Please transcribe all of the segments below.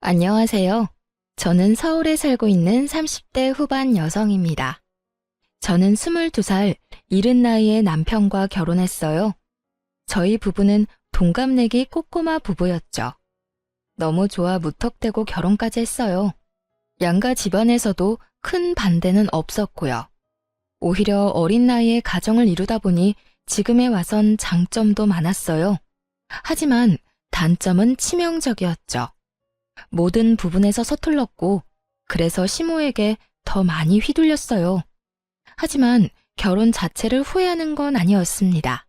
안녕하세요. 저는 서울에 살고 있는 30대 후반 여성입니다. 저는 22살, 이른 나이에 남편과 결혼했어요. 저희 부부는 동갑내기 꼬꼬마 부부였죠. 너무 좋아 무턱대고 결혼까지 했어요. 양가 집안에서도 큰 반대는 없었고요. 오히려 어린 나이에 가정을 이루다 보니 지금에 와선 장점도 많았어요. 하지만 단점은 치명적이었죠. 모든 부분에서 서툴렀고, 그래서 시모에게 더 많이 휘둘렸어요. 하지만 결혼 자체를 후회하는 건 아니었습니다.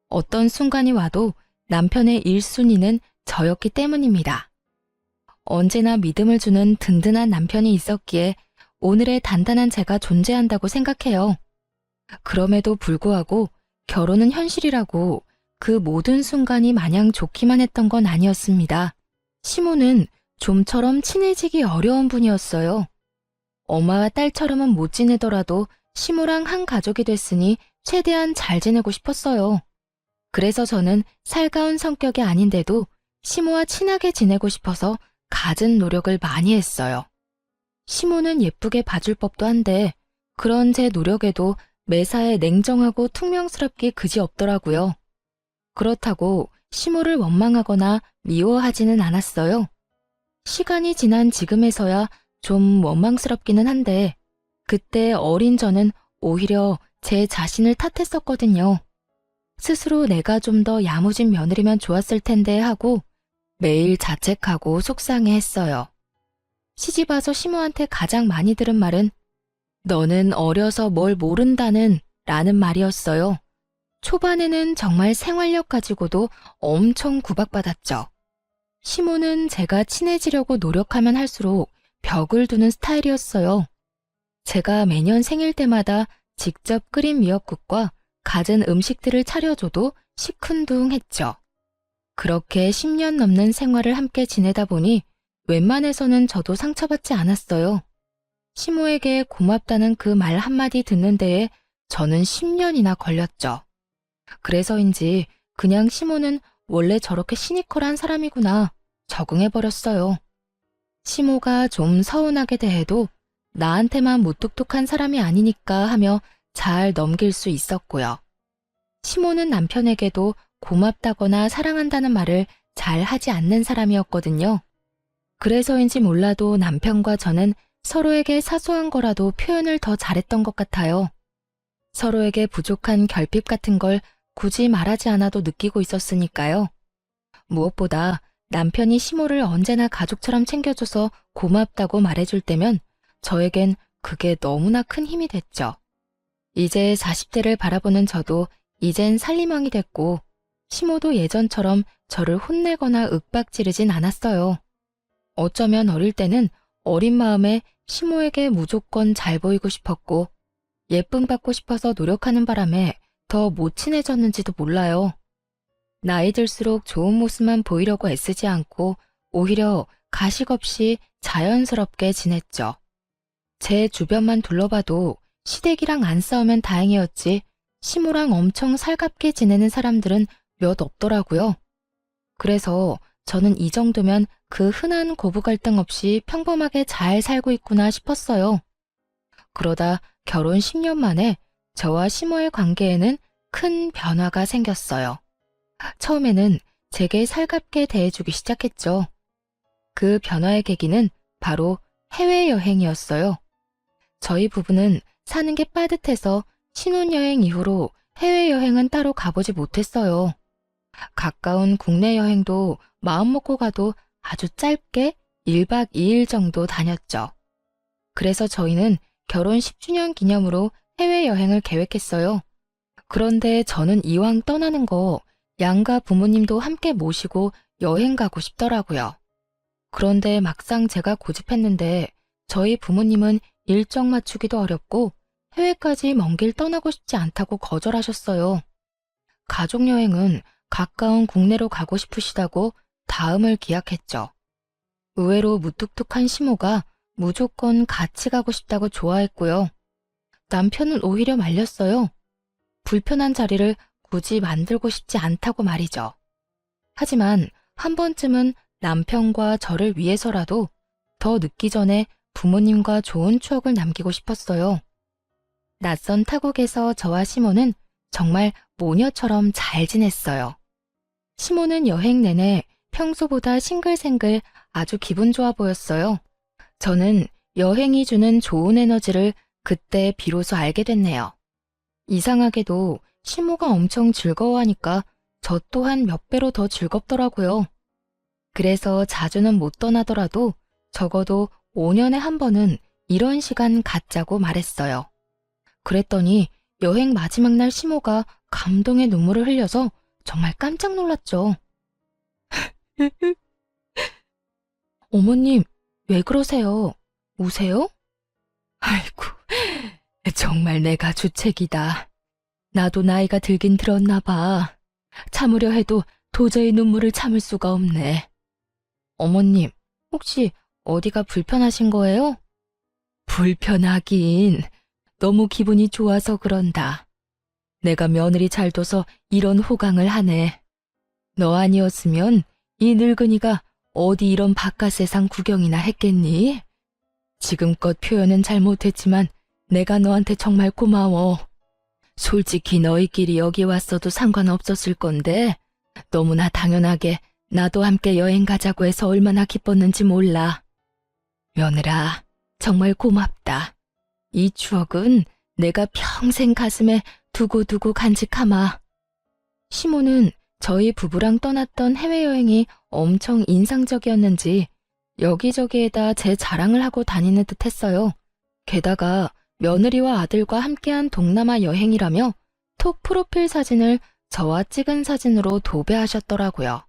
어떤 순간이 와도 남편의 1순위는 저였기 때문입니다. 언제나 믿음을 주는 든든한 남편이 있었기에 오늘의 단단한 제가 존재한다고 생각해요. 그럼에도 불구하고 결혼은 현실이라고 그 모든 순간이 마냥 좋기만 했던 건 아니었습니다. 시모는 좀처럼 친해지기 어려운 분이었어요. 엄마와 딸처럼은 못 지내더라도 시모랑 한 가족이 됐으니 최대한 잘 지내고 싶었어요. 그래서 저는 살가운 성격이 아닌데도 시모와 친하게 지내고 싶어서 갖은 노력을 많이 했어요. 시모는 예쁘게 봐줄 법도 한데 그런 제 노력에도 매사에 냉정하고 퉁명스럽기 그지없더라고요. 그렇다고 시모를 원망하거나 미워하지는 않았어요. 시간이 지난 지금에서야 좀 원망스럽기는 한데 그때 어린 저는 오히려 제 자신을 탓했었거든요. 스스로 내가 좀 더 야무진 며느리면 좋았을 텐데 하고 매일 자책하고 속상해했어요. 시집와서 시모한테 가장 많이 들은 말은 너는 어려서 뭘 모른다는 라는 말이었어요. 초반에는 정말 생활력 가지고도 엄청 구박받았죠. 시모는 제가 친해지려고 노력하면 할수록 벽을 두는 스타일이었어요. 제가 매년 생일 때마다 직접 끓인 미역국과 갖은 음식들을 차려줘도 시큰둥했죠. 그렇게 10년 넘는 생활을 함께 지내다 보니 웬만해서는 저도 상처받지 않았어요. 시모에게 고맙다는 그 말 한마디 듣는 데에 저는 10년이나 걸렸죠. 그래서인지 그냥 시모는 원래 저렇게 시니컬한 사람이구나 적응해버렸어요. 시모가 좀 서운하게 대해도 나한테만 무뚝뚝한 사람이 아니니까 하며 잘 넘길 수 있었고요. 시모는 남편에게도 고맙다거나 사랑한다는 말을 잘 하지 않는 사람이었거든요. 그래서인지 몰라도 남편과 저는 서로에게 사소한 거라도 표현을 더 잘했던 것 같아요. 서로에게 부족한 결핍 같은 걸 굳이 말하지 않아도 느끼고 있었으니까요. 무엇보다 남편이 시모를 언제나 가족처럼 챙겨줘서 고맙다고 말해줄 때면 저에겐 그게 너무나 큰 힘이 됐죠. 이제 40대를 바라보는 저도 이젠 살림왕이 됐고 시모도 예전처럼 저를 혼내거나 윽박지르진 않았어요. 어쩌면 어릴 때는 어린 마음에 시모에게 무조건 잘 보이고 싶었고 예쁨 받고 싶어서 노력하는 바람에 더 못 친해졌는지도 몰라요. 나이 들수록 좋은 모습만 보이려고 애쓰지 않고 오히려 가식 없이 자연스럽게 지냈죠. 제 주변만 둘러봐도 시댁이랑 안 싸우면 다행이었지 시모랑 엄청 살갑게 지내는 사람들은 몇 없더라고요. 그래서 저는 이 정도면 그 흔한 고부 갈등 없이 평범하게 잘 살고 있구나 싶었어요. 그러다 결혼 10년 만에 저와 시모의 관계에는 큰 변화가 생겼어요. 처음에는 제게 살갑게 대해주기 시작했죠. 그 변화의 계기는 바로 해외여행이었어요. 저희 부부는 사는 게 빠듯해서 신혼여행 이후로 해외여행은 따로 가보지 못했어요. 가까운 국내 여행도 마음 먹고 가도 아주 짧게 1박 2일 정도 다녔죠. 그래서 저희는 결혼 10주년 기념으로 해외여행을 계획했어요. 그런데 저는 이왕 떠나는 거 양가 부모님도 함께 모시고 여행 가고 싶더라고요. 그런데 막상 제가 고집했는데 저희 부모님은 일정 맞추기도 어렵고 해외까지 먼 길 떠나고 싶지 않다고 거절하셨어요. 가족여행은 가까운 국내로 가고 싶으시다고 다음을 기약했죠. 의외로 무뚝뚝한 시모가 무조건 같이 가고 싶다고 좋아했고요. 남편은 오히려 말렸어요. 불편한 자리를 굳이 만들고 싶지 않다고 말이죠. 하지만 한 번쯤은 남편과 저를 위해서라도 더 늦기 전에 부모님과 좋은 추억을 남기고 싶었어요. 낯선 타국에서 저와 시모는 정말 모녀처럼 잘 지냈어요. 시모는 여행 내내 평소보다 싱글생글 아주 기분 좋아 보였어요. 저는 여행이 주는 좋은 에너지를 그때 비로소 알게 됐네요. 이상하게도 시모가 엄청 즐거워하니까 저 또한 몇 배로 더 즐겁더라고요. 그래서 자주는 못 떠나더라도 적어도 5년에 한 번은 이런 시간 갖자고 말했어요. 그랬더니 여행 마지막 날 시모가 감동의 눈물을 흘려서 정말 깜짝 놀랐죠. 어머님, 왜 그러세요? 우세요? 아이고, 정말 내가 주책이다. 나도 나이가 들긴 들었나 봐. 참으려 해도 도저히 눈물을 참을 수가 없네. 어머님, 혹시 어디가 불편하신 거예요? 불편하긴. 너무 기분이 좋아서 그런다. 내가 며느리 잘 둬서 이런 호강을 하네. 너 아니었으면 이 늙은이가 어디 이런 바깥 세상 구경이나 했겠니? 지금껏 표현은 잘못했지만 내가 너한테 정말 고마워. 솔직히 너희끼리 여기 왔어도 상관없었을 건데 너무나 당연하게 나도 함께 여행 가자고 해서 얼마나 기뻤는지 몰라. 며느라, 정말 고맙다. 이 추억은 내가 평생 가슴에 두고두고 간직하마. 시모는 저희 부부랑 떠났던 해외여행이 엄청 인상적이었는지 여기저기에다 제 자랑을 하고 다니는 듯 했어요. 게다가 며느리와 아들과 함께한 동남아 여행이라며 톡 프로필 사진을 저와 찍은 사진으로 도배하셨더라고요.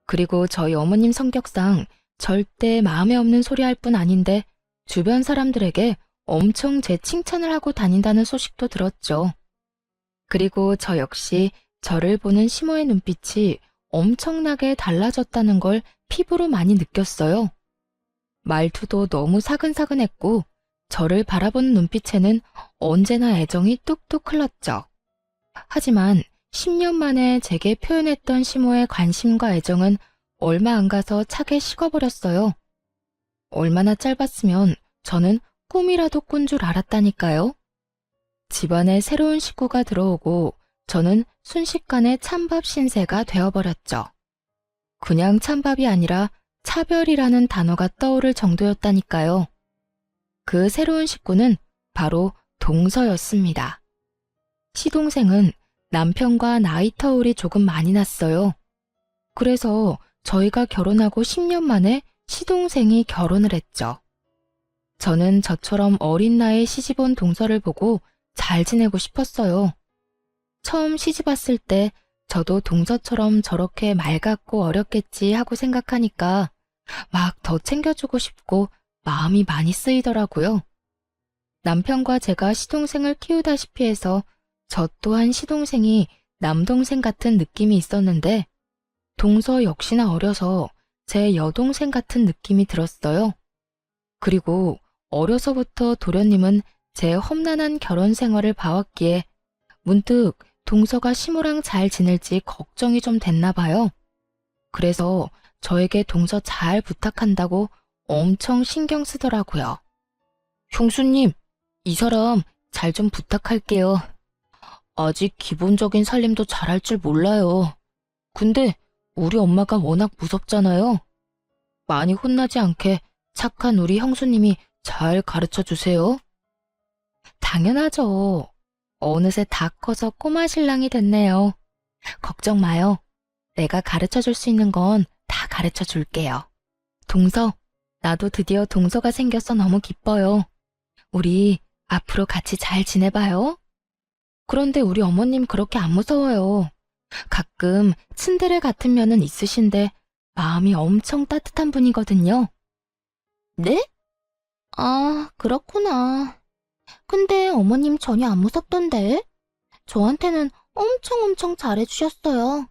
그리고 저희 어머님 성격상 절대 마음에 없는 소리 할 뿐 아닌데 주변 사람들에게 엄청 제 칭찬을 하고 다닌다는 소식도 들었죠. 그리고 저 역시 저를 보는 시모의 눈빛이 엄청나게 달라졌다는 걸 피부로 많이 느꼈어요. 말투도 너무 사근사근했고 저를 바라보는 눈빛에는 언제나 애정이 뚝뚝 흘렀죠. 하지만 10년 만에 제게 표현했던 시모의 관심과 애정은 얼마 안 가서 차게 식어버렸어요. 얼마나 짧았으면 저는 꿈이라도 꾼 줄 알았다니까요. 집안에 새로운 식구가 들어오고 저는 순식간에 찬밥 신세가 되어버렸죠. 그냥 찬밥이 아니라 차별이라는 단어가 떠오를 정도였다니까요. 그 새로운 식구는 바로 동서였습니다. 시동생은 남편과 나이 터울이 조금 많이 났어요. 그래서 저희가 결혼하고 10년 만에 시동생이 결혼을 했죠. 저는 저처럼 어린 나이에 시집온 동서를 보고 잘 지내고 싶었어요. 처음 시집 왔을 때 저도 동서처럼 저렇게 맑았고 어렸겠지 하고 생각하니까 막 더 챙겨주고 싶고 마음이 많이 쓰이더라고요. 남편과 제가 시동생을 키우다시피 해서 저 또한 시동생이 남동생 같은 느낌이 있었는데 동서 역시나 어려서 제 여동생 같은 느낌이 들었어요. 그리고 어려서부터 도련님은 제 험난한 결혼 생활을 봐왔기에 문득 동서가 시모랑 잘 지낼지 걱정이 좀 됐나 봐요. 그래서 저에게 동서 잘 부탁한다고 엄청 신경 쓰더라고요. 형수님, 이 사람 잘 좀 부탁할게요. 아직 기본적인 살림도 잘할 줄 몰라요. 근데 우리 엄마가 워낙 무섭잖아요. 많이 혼나지 않게 착한 우리 형수님이 잘 가르쳐 주세요. 당연하죠. 어느새 다 커서 꼬마 신랑이 됐네요. 걱정 마요. 내가 가르쳐 줄 수 있는 건 다 가르쳐 줄게요. 동서, 나도 드디어 동서가 생겨서 너무 기뻐요. 우리 앞으로 같이 잘 지내봐요. 그런데 우리 어머님 그렇게 안 무서워요. 가끔 츤데레 같은 면은 있으신데 마음이 엄청 따뜻한 분이거든요. 네? 아, 그렇구나. 근데 어머님 전혀 안 무섭던데? 저한테는 엄청 잘해주셨어요.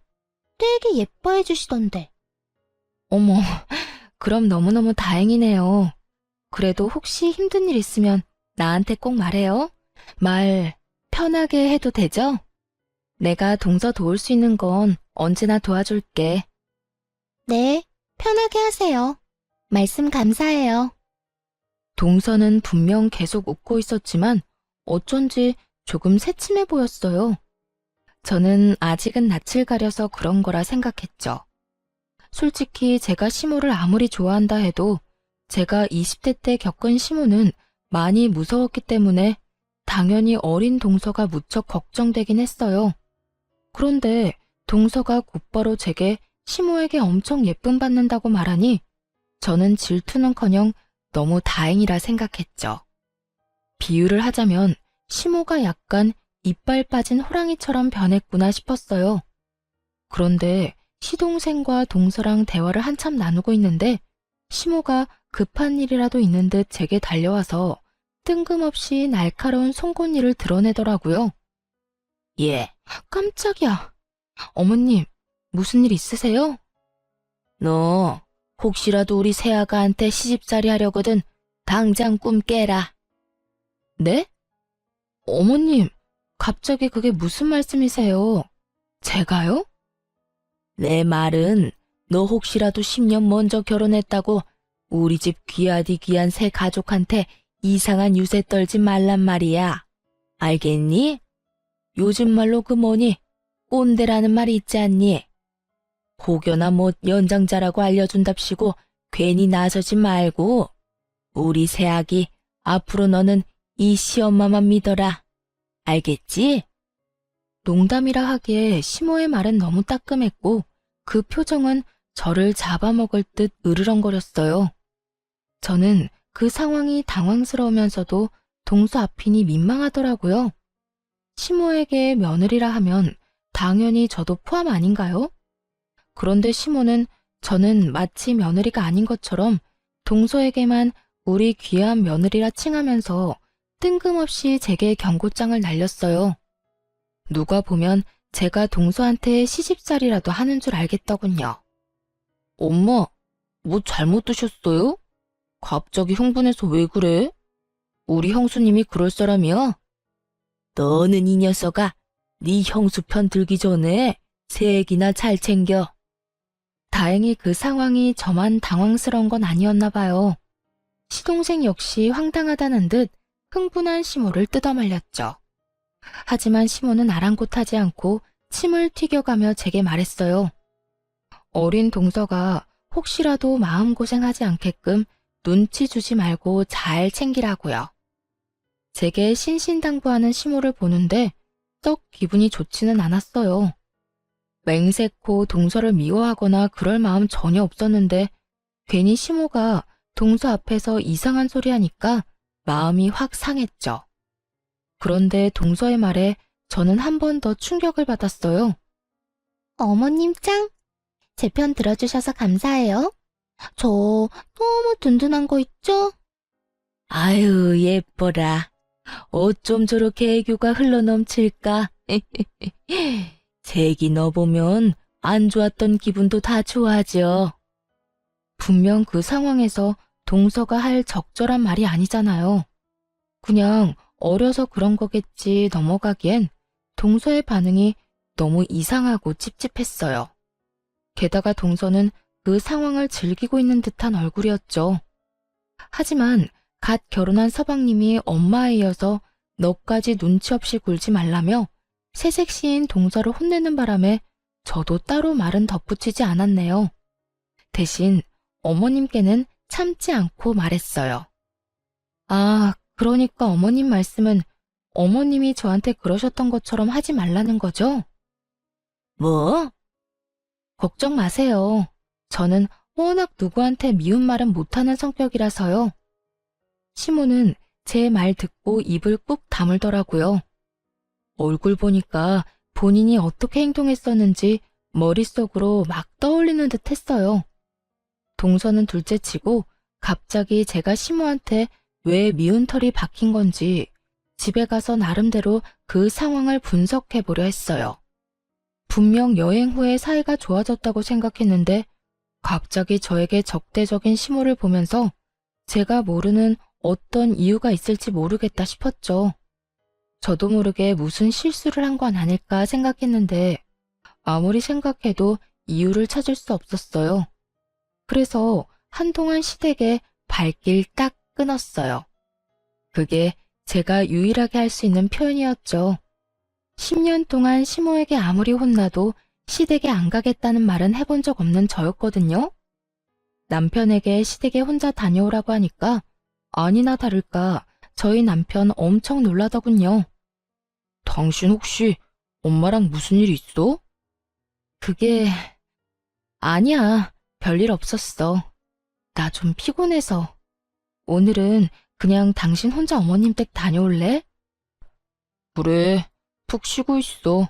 되게 예뻐해 주시던데. 어머, 그럼 너무너무 다행이네요. 그래도 혹시 힘든 일 있으면 나한테 꼭 말해요. 말 편하게 해도 되죠? 내가 동서 도울 수 있는 건 언제나 도와줄게. 네, 편하게 하세요. 말씀 감사해요. 동서는 분명 계속 웃고 있었지만 어쩐지 조금 새침해 보였어요. 저는 아직은 낯을 가려서 그런 거라 생각했죠. 솔직히 제가 시모를 아무리 좋아한다 해도 제가 20대 때 겪은 시모는 많이 무서웠기 때문에 당연히 어린 동서가 무척 걱정되긴 했어요. 그런데 동서가 곧바로 제게 시모에게 엄청 예쁨 받는다고 말하니 저는 질투는커녕 너무 다행이라 생각했죠. 비유를 하자면 시모가 약간 이빨 빠진 호랑이처럼 변했구나 싶었어요. 그런데 시동생과 동서랑 대화를 한참 나누고 있는데 시모가 급한 일이라도 있는 듯 제게 달려와서 뜬금없이 날카로운 송곳니를 드러내더라고요. 예, 깜짝이야. 어머님, 무슨 일 있으세요? 너 혹시라도 우리 새아가한테 시집살이 하려거든 당장 꿈 깨라. 네? 어머님, 갑자기 그게 무슨 말씀이세요? 제가요? 내 말은 너 혹시라도 10년 먼저 결혼했다고 우리 집 귀하디 귀한 새 가족한테 이상한 유세 떨지 말란 말이야. 알겠니? 요즘 말로 그 뭐니? 꼰대라는 말이 있지 않니? 혹여나 못 연장자라고 알려준답시고 괜히 나서지 말고 우리 새아기 앞으로 너는 이 시엄마만 믿어라. 알겠지? 농담이라 하기에 시모의 말은 너무 따끔했고 그 표정은 저를 잡아먹을 듯 으르렁거렸어요. 저는 그 상황이 당황스러우면서도 동서 앞이니 민망하더라고요. 시모에게 며느리라 하면 당연히 저도 포함 아닌가요? 그런데 시모는 저는 마치 며느리가 아닌 것처럼 동서에게만 우리 귀한 며느리라 칭하면서 뜬금없이 제게 경고장을 날렸어요. 누가 보면 제가 동서한테 시집살이라도 하는 줄 알겠더군요. 엄마, 뭐 잘못 드셨어요? 갑자기 흥분해서 왜 그래? 우리 형수님이 그럴 사람이야? 너는 이 녀석아, 네 형수 편 들기 전에 새애기나 잘 챙겨. 다행히 그 상황이 저만 당황스러운 건 아니었나 봐요. 시동생 역시 황당하다는 듯 흥분한 시모를 뜯어말렸죠. 하지만 시모는 아랑곳하지 않고 침을 튀겨가며 제게 말했어요. 어린 동서가 혹시라도 마음고생하지 않게끔 눈치 주지 말고 잘 챙기라고요. 제게 신신당부하는 시모를 보는데 썩 기분이 좋지는 않았어요. 맹세코 동서를 미워하거나 그럴 마음 전혀 없었는데 괜히 시모가 동서 앞에서 이상한 소리 하니까 마음이 확 상했죠. 그런데 동서의 말에 저는 한 번 더 충격을 받았어요. 어머님 짱! 제 편 들어주셔서 감사해요. 저 너무 든든한 거 있죠? 아유, 예뻐라. 어쩜 저렇게 애교가 흘러넘칠까? 색이 너 보면 안 좋았던 기분도 다 좋아져. 분명 그 상황에서 동서가 할 적절한 말이 아니잖아요. 그냥 어려서 그런 거겠지 넘어가기엔 동서의 반응이 너무 이상하고 찝찝했어요. 게다가 동서는 그 상황을 즐기고 있는 듯한 얼굴이었죠. 하지만 갓 결혼한 서방님이 엄마에 이어서 너까지 눈치 없이 굴지 말라며 새색시인 동서를 혼내는 바람에 저도 따로 말은 덧붙이지 않았네요. 대신 어머님께는 참지 않고 말했어요. 아, 그러니까 어머님 말씀은 어머님이 저한테 그러셨던 것처럼 하지 말라는 거죠? 뭐? 걱정 마세요. 저는 워낙 누구한테 미운 말은 못하는 성격이라서요. 시모는 제 말 듣고 입을 꾹 다물더라고요. 얼굴 보니까 본인이 어떻게 행동했었는지 머릿속으로 막 떠올리는 듯 했어요. 동서는 둘째치고 갑자기 제가 시모한테 왜 미운 털이 박힌 건지 집에 가서 나름대로 그 상황을 분석해보려 했어요. 분명 여행 후에 사이가 좋아졌다고 생각했는데 갑자기 저에게 적대적인 시모를 보면서 제가 모르는 어떤 이유가 있을지 모르겠다 싶었죠. 저도 모르게 무슨 실수를 한 건 아닐까 생각했는데 아무리 생각해도 이유를 찾을 수 없었어요. 그래서 한동안 시댁에 발길 딱 끊었어요. 그게 제가 유일하게 할 수 있는 표현이었죠. 10년 동안 시모에게 아무리 혼나도 시댁에 안 가겠다는 말은 해본 적 없는 저였거든요. 남편에게 시댁에 혼자 다녀오라고 하니까 아니나 다를까 저희 남편 엄청 놀라더군요. 당신 혹시 엄마랑 무슨 일 있어? 그게 아니야. 별일 없었어. 나 좀 피곤해서. 오늘은 그냥 당신 혼자 어머님 댁 다녀올래? 그래, 푹 쉬고 있어.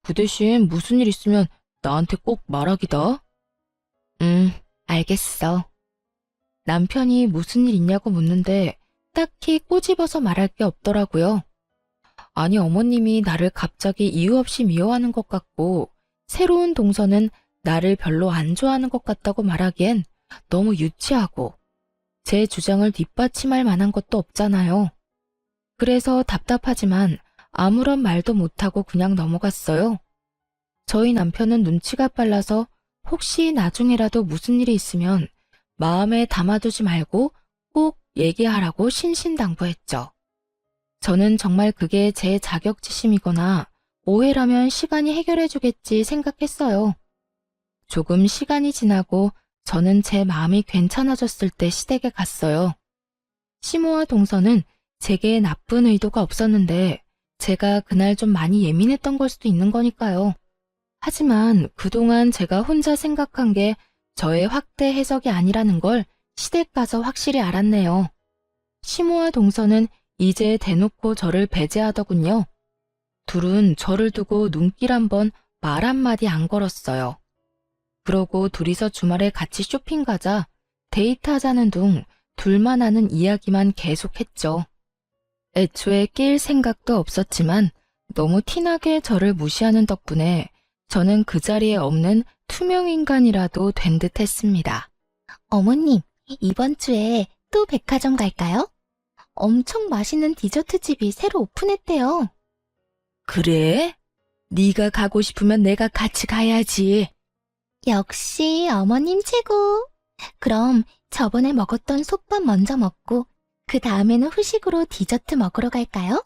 그 대신 무슨 일 있으면 나한테 꼭 말하기다. 알겠어. 남편이 무슨 일 있냐고 묻는데 딱히 꼬집어서 말할 게 없더라고요. 아니, 어머님이 나를 갑자기 이유 없이 미워하는 것 같고, 새로운 동서는 나를 별로 안 좋아하는 것 같다고 말하기엔 너무 유치하고, 제 주장을 뒷받침할 만한 것도 없잖아요. 그래서 답답하지만 아무런 말도 못하고 그냥 넘어갔어요. 저희 남편은 눈치가 빨라서 혹시 나중에라도 무슨 일이 있으면 마음에 담아두지 말고 꼭 얘기하라고 신신당부했죠. 저는 정말 그게 제 자격지심이거나 오해라면 시간이 해결해주겠지 생각했어요. 조금 시간이 지나고 저는 제 마음이 괜찮아졌을 때 시댁에 갔어요. 시모와 동서는 제게 나쁜 의도가 없었는데 제가 그날 좀 많이 예민했던 걸 수도 있는 거니까요. 하지만 그동안 제가 혼자 생각한 게 저의 확대 해석이 아니라는 걸 시댁 가서 확실히 알았네요. 시모와 동서는 이제 대놓고 저를 배제하더군요. 둘은 저를 두고 눈길 한번 말 한마디 안 걸었어요. 그러고 둘이서 주말에 같이 쇼핑 가자, 데이트하자는 둥 둘만 아는 이야기만 계속했죠. 애초에 낄 생각도 없었지만 너무 티나게 저를 무시하는 덕분에 저는 그 자리에 없는 투명인간이라도 된 듯 했습니다. 어머님, 이번 주에 또 백화점 갈까요? 엄청 맛있는 디저트 집이 새로 오픈했대요. 그래? 네가 가고 싶으면 내가 같이 가야지. 역시 어머님 최고. 그럼 저번에 먹었던 솥밥 먼저 먹고 그 다음에는 후식으로 디저트 먹으러 갈까요?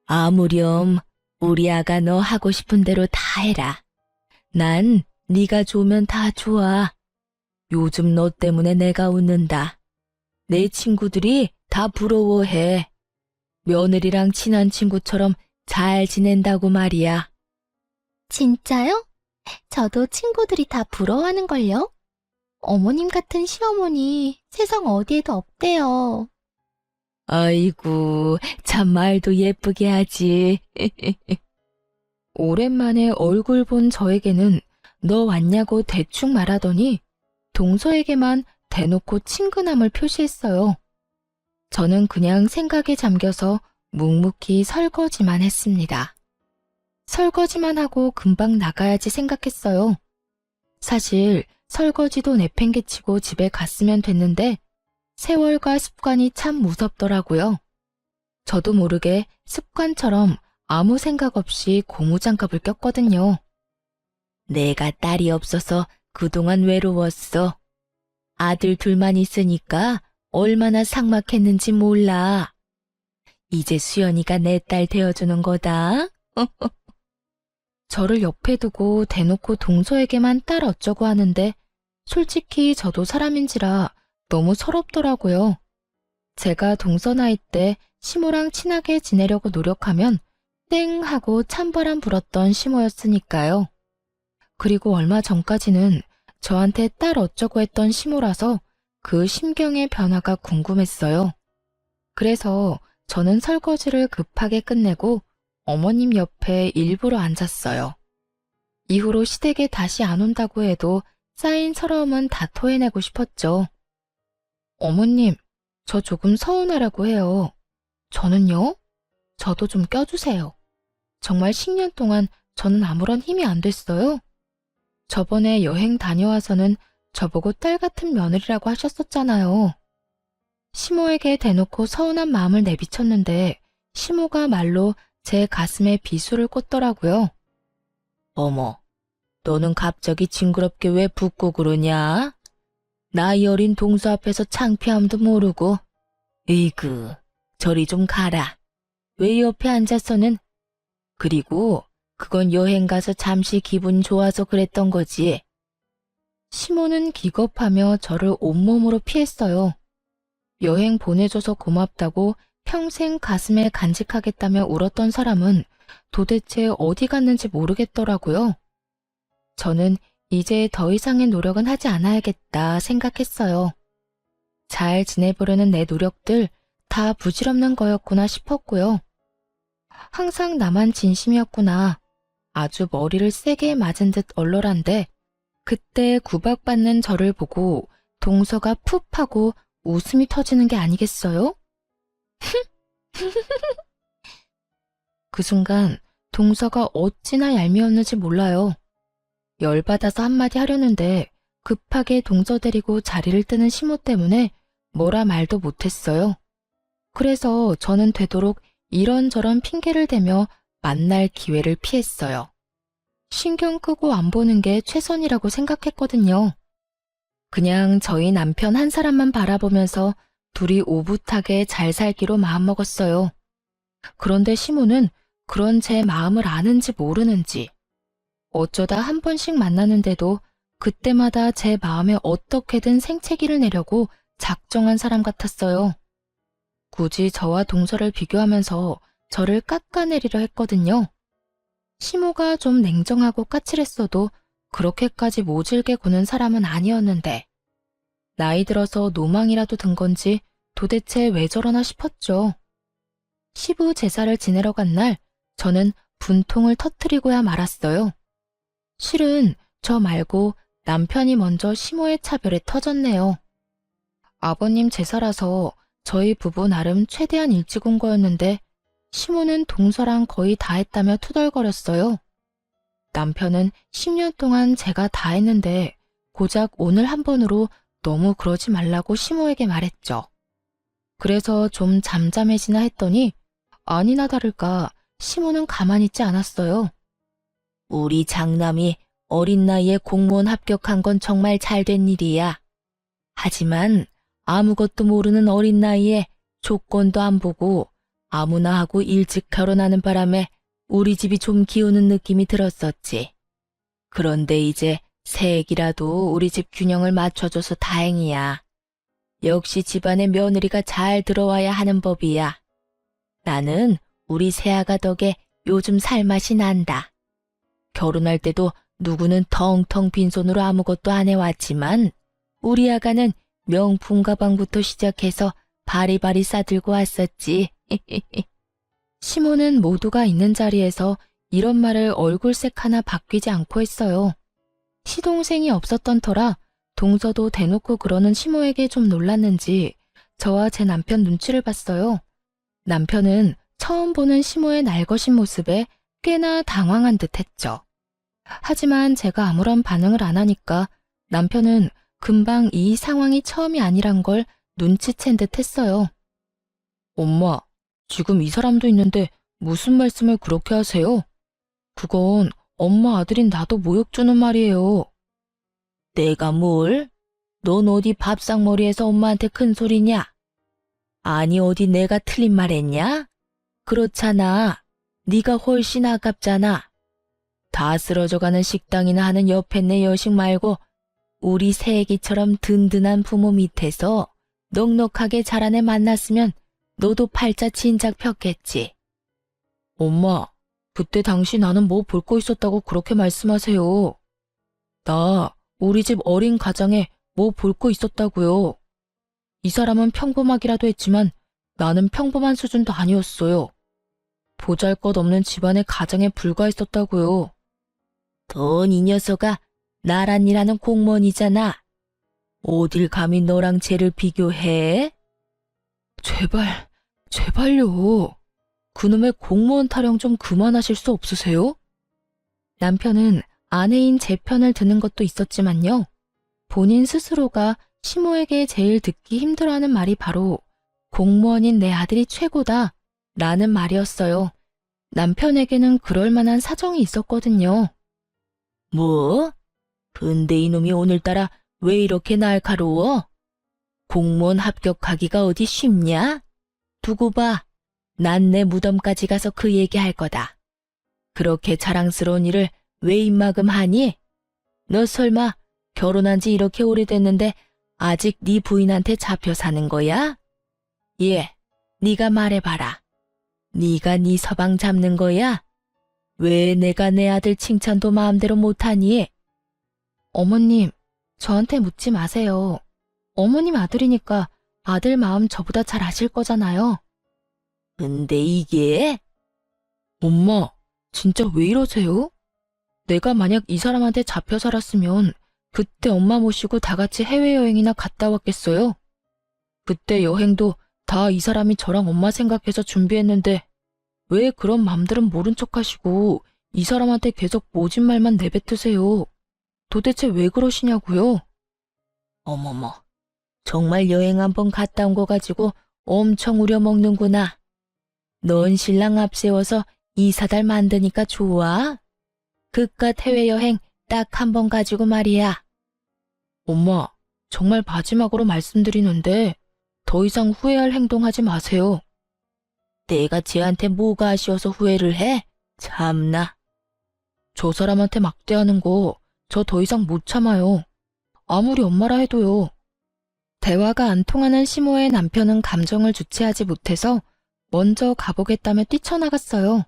아무렴. 우리 아가 너 하고 싶은 대로 다 해라. 난 네가 좋으면 다 좋아. 요즘 너 때문에 내가 웃는다. 내 친구들이 다 부러워해. 며느리랑 친한 친구처럼 잘 지낸다고 말이야. 진짜요? 저도 친구들이 다 부러워하는걸요? 어머님 같은 시어머니 세상 어디에도 없대요. 아이고, 참 말도 예쁘게 하지. 오랜만에 얼굴 본 저에게는 너 왔냐고 대충 말하더니 동서에게만 대놓고 친근함을 표시했어요. 저는 그냥 생각에 잠겨서 묵묵히 설거지만 했습니다. 설거지만 하고 금방 나가야지 생각했어요. 사실 설거지도 내팽개치고 집에 갔으면 됐는데 세월과 습관이 참 무섭더라고요. 저도 모르게 습관처럼 아무 생각 없이 고무장갑을 꼈거든요. 내가 딸이 없어서 그동안 외로웠어. 아들 둘만 있으니까 얼마나 삭막했는지 몰라. 이제 수연이가 내 딸 되어주는 거다. 저를 옆에 두고 대놓고 동서에게만 딸 어쩌고 하는데 솔직히 저도 사람인지라 너무 서럽더라고요. 제가 동서 나이 때 시모랑 친하게 지내려고 노력하면 땡 하고 찬바람 불었던 시모였으니까요. 그리고 얼마 전까지는 저한테 딸 어쩌고 했던 시모라서 그 심경의 변화가 궁금했어요. 그래서 저는 설거지를 급하게 끝내고 어머님 옆에 일부러 앉았어요. 이후로 시댁에 다시 안 온다고 해도 쌓인 서러움은 다 토해내고 싶었죠. 어머님, 저 조금 서운하라고 해요. 저는요? 저도 좀 껴주세요. 정말 10년 동안 저는 아무런 힘이 안 됐어요. 저번에 여행 다녀와서는 저보고 딸 같은 며느리라고 하셨었잖아요. 시모에게 대놓고 서운한 마음을 내비쳤는데 시모가 말로 제 가슴에 비수를 꽂더라고요. 어머, 너는 갑자기 징그럽게 왜 붓고 그러냐? 나이 어린 동서 앞에서 창피함도 모르고. 에이그, 저리 좀 가라. 왜 옆에 앉아서는. 그리고 그건 여행 가서 잠시 기분 좋아서 그랬던 거지. 시모는 기겁하며 저를 온몸으로 피했어요. 여행 보내줘서 고맙다고 평생 가슴에 간직하겠다며 울었던 사람은 도대체 어디 갔는지 모르겠더라고요. 저는 이제 더 이상의 노력은 하지 않아야겠다 생각했어요. 잘 지내보려는 내 노력들 다 부질없는 거였구나 싶었고요. 항상 나만 진심이었구나. 아주 머리를 세게 맞은 듯 얼얼한데 그때 구박받는 저를 보고 동서가 푹 하고 웃음이 터지는 게 아니겠어요? 그 순간 동서가 어찌나 얄미웠는지 몰라요. 열받아서 한마디 하려는데 급하게 동서 데리고 자리를 뜨는 시모 때문에 뭐라 말도 못했어요. 그래서 저는 되도록 이런저런 핑계를 대며 만날 기회를 피했어요. 신경 끄고 안 보는 게 최선이라고 생각했거든요. 그냥 저희 남편 한 사람만 바라보면서 둘이 오붓하게 잘 살기로 마음먹었어요. 그런데 시모는 그런 제 마음을 아는지 모르는지 어쩌다 한 번씩 만나는데도 그때마다 제 마음에 어떻게든 생채기를 내려고 작정한 사람 같았어요. 굳이 저와 동서를 비교하면서 저를 깎아내리려 했거든요. 시모가 좀 냉정하고 까칠했어도 그렇게까지 모질게 구는 사람은 아니었는데 나이 들어서 노망이라도 든 건지 도대체 왜 저러나 싶었죠. 시부 제사를 지내러 간 날 저는 분통을 터뜨리고야 말았어요. 실은 저 말고 남편이 먼저 시모의 차별에 터졌네요. 아버님 제사라서 저희 부부 나름 최대한 일찍 온 거였는데 시모는 동서랑 거의 다 했다며 투덜거렸어요. 남편은 10년 동안 제가 다 했는데 고작 오늘 한 번으로 너무 그러지 말라고 시모에게 말했죠. 그래서 좀 잠잠해지나 했더니 아니나 다를까 시모는 가만히 있지 않았어요. 우리 장남이 어린 나이에 공무원 합격한 건 정말 잘된 일이야. 하지만 아무것도 모르는 어린 나이에 조건도 안 보고 아무나 하고 일찍 결혼하는 바람에 우리 집이 좀 기우는 느낌이 들었었지. 그런데 이제 새액이라도 우리 집 균형을 맞춰줘서 다행이야. 역시 집안에 며느리가 잘 들어와야 하는 법이야. 나는 우리 새아가 덕에 요즘 살맛이 난다. 결혼할 때도 누구는 텅텅 빈손으로 아무것도 안 해왔지만 우리 아가는 명품 가방부터 시작해서 바리바리 싸들고 왔었지. 시모는 모두가 있는 자리에서 이런 말을 얼굴색 하나 바뀌지 않고 했어요. 시동생이 없었던 터라 동서도 대놓고 그러는 시모에게 좀 놀랐는지 저와 제 남편 눈치를 봤어요. 남편은 처음 보는 시모의 날것인 모습에 꽤나 당황한 듯 했죠. 하지만 제가 아무런 반응을 안 하니까 남편은 금방 이 상황이 처음이 아니란 걸 눈치챈 듯 했어요. 엄마, 지금 이 사람도 있는데 무슨 말씀을 그렇게 하세요? 그건 엄마 아들인 나도 모욕 주는 말이에요. 내가 뭘? 넌 어디 밥상머리에서 엄마한테 큰 소리냐? 아니 어디 내가 틀린 말 했냐? 그렇잖아. 네가 훨씬 아깝잖아. 다 쓰러져가는 식당이나 하는 옆에 내 여식 말고 우리 새애기처럼 든든한 부모 밑에서 넉넉하게 자란 애 만났으면 너도 팔자 진작 폈겠지. 엄마, 그때 당시 나는 뭐 볼 거 있었다고 그렇게 말씀하세요. 나 우리 집 어린 가장에 뭐 볼 거 있었다고요. 이 사람은 평범하기라도 했지만 나는 평범한 수준도 아니었어요. 보잘것없는 집안의 가장에 불과했었다고요. 넌 이 녀석아 나란 일하는 공무원이잖아. 어딜 감히 너랑 쟤를 비교해? 제발요. 그놈의 공무원 타령 좀 그만하실 수 없으세요? 남편은 아내인 제 편을 드는 것도 있었지만요. 본인 스스로가 시모에게 제일 듣기 힘들어하는 말이 바로 공무원인 내 아들이 최고다 라는 말이었어요. 남편에게는 그럴 만한 사정이 있었거든요. 뭐? 근데 이놈이 오늘따라 왜 이렇게 날카로워? 공무원 합격하기가 어디 쉽냐? 두고 봐. 난 내 무덤까지 가서 그 얘기할 거다. 그렇게 자랑스러운 일을 왜 입막음 하니? 너 설마 결혼한 지 이렇게 오래됐는데 아직 네 부인한테 잡혀 사는 거야? 예, 네가 말해봐라. 네가 네 서방 잡는 거야? 왜 내가 내 아들 칭찬도 마음대로 못하니? 어머님, 저한테 묻지 마세요. 어머님 아들이니까 아들 마음 저보다 잘 아실 거잖아요. 근데 이게? 엄마, 진짜 왜 이러세요? 내가 만약 이 사람한테 잡혀 살았으면 그때 엄마 모시고 다 같이 해외여행이나 갔다 왔겠어요? 그때 여행도 다 이 사람이 저랑 엄마 생각해서 준비했는데 왜 그런 맘들은 모른 척 하시고 이 사람한테 계속 모진 말만 내뱉으세요? 도대체 왜 그러시냐고요? 어머머, 정말 여행 한번 갔다 온 거 가지고 엄청 우려먹는구나. 넌 신랑 앞세워서 이사달 만드니까 좋아? 그깟 해외여행 딱 한 번 가지고 말이야. 엄마, 정말 마지막으로 말씀드리는데 더 이상 후회할 행동하지 마세요. 내가 쟤한테 뭐가 아쉬워서 후회를 해? 참나. 저 사람한테 막대하는 거 저 더 이상 못 참아요. 아무리 엄마라 해도요. 대화가 안 통하는 시모의 남편은 감정을 주체하지 못해서 먼저 가보겠다며 뛰쳐나갔어요.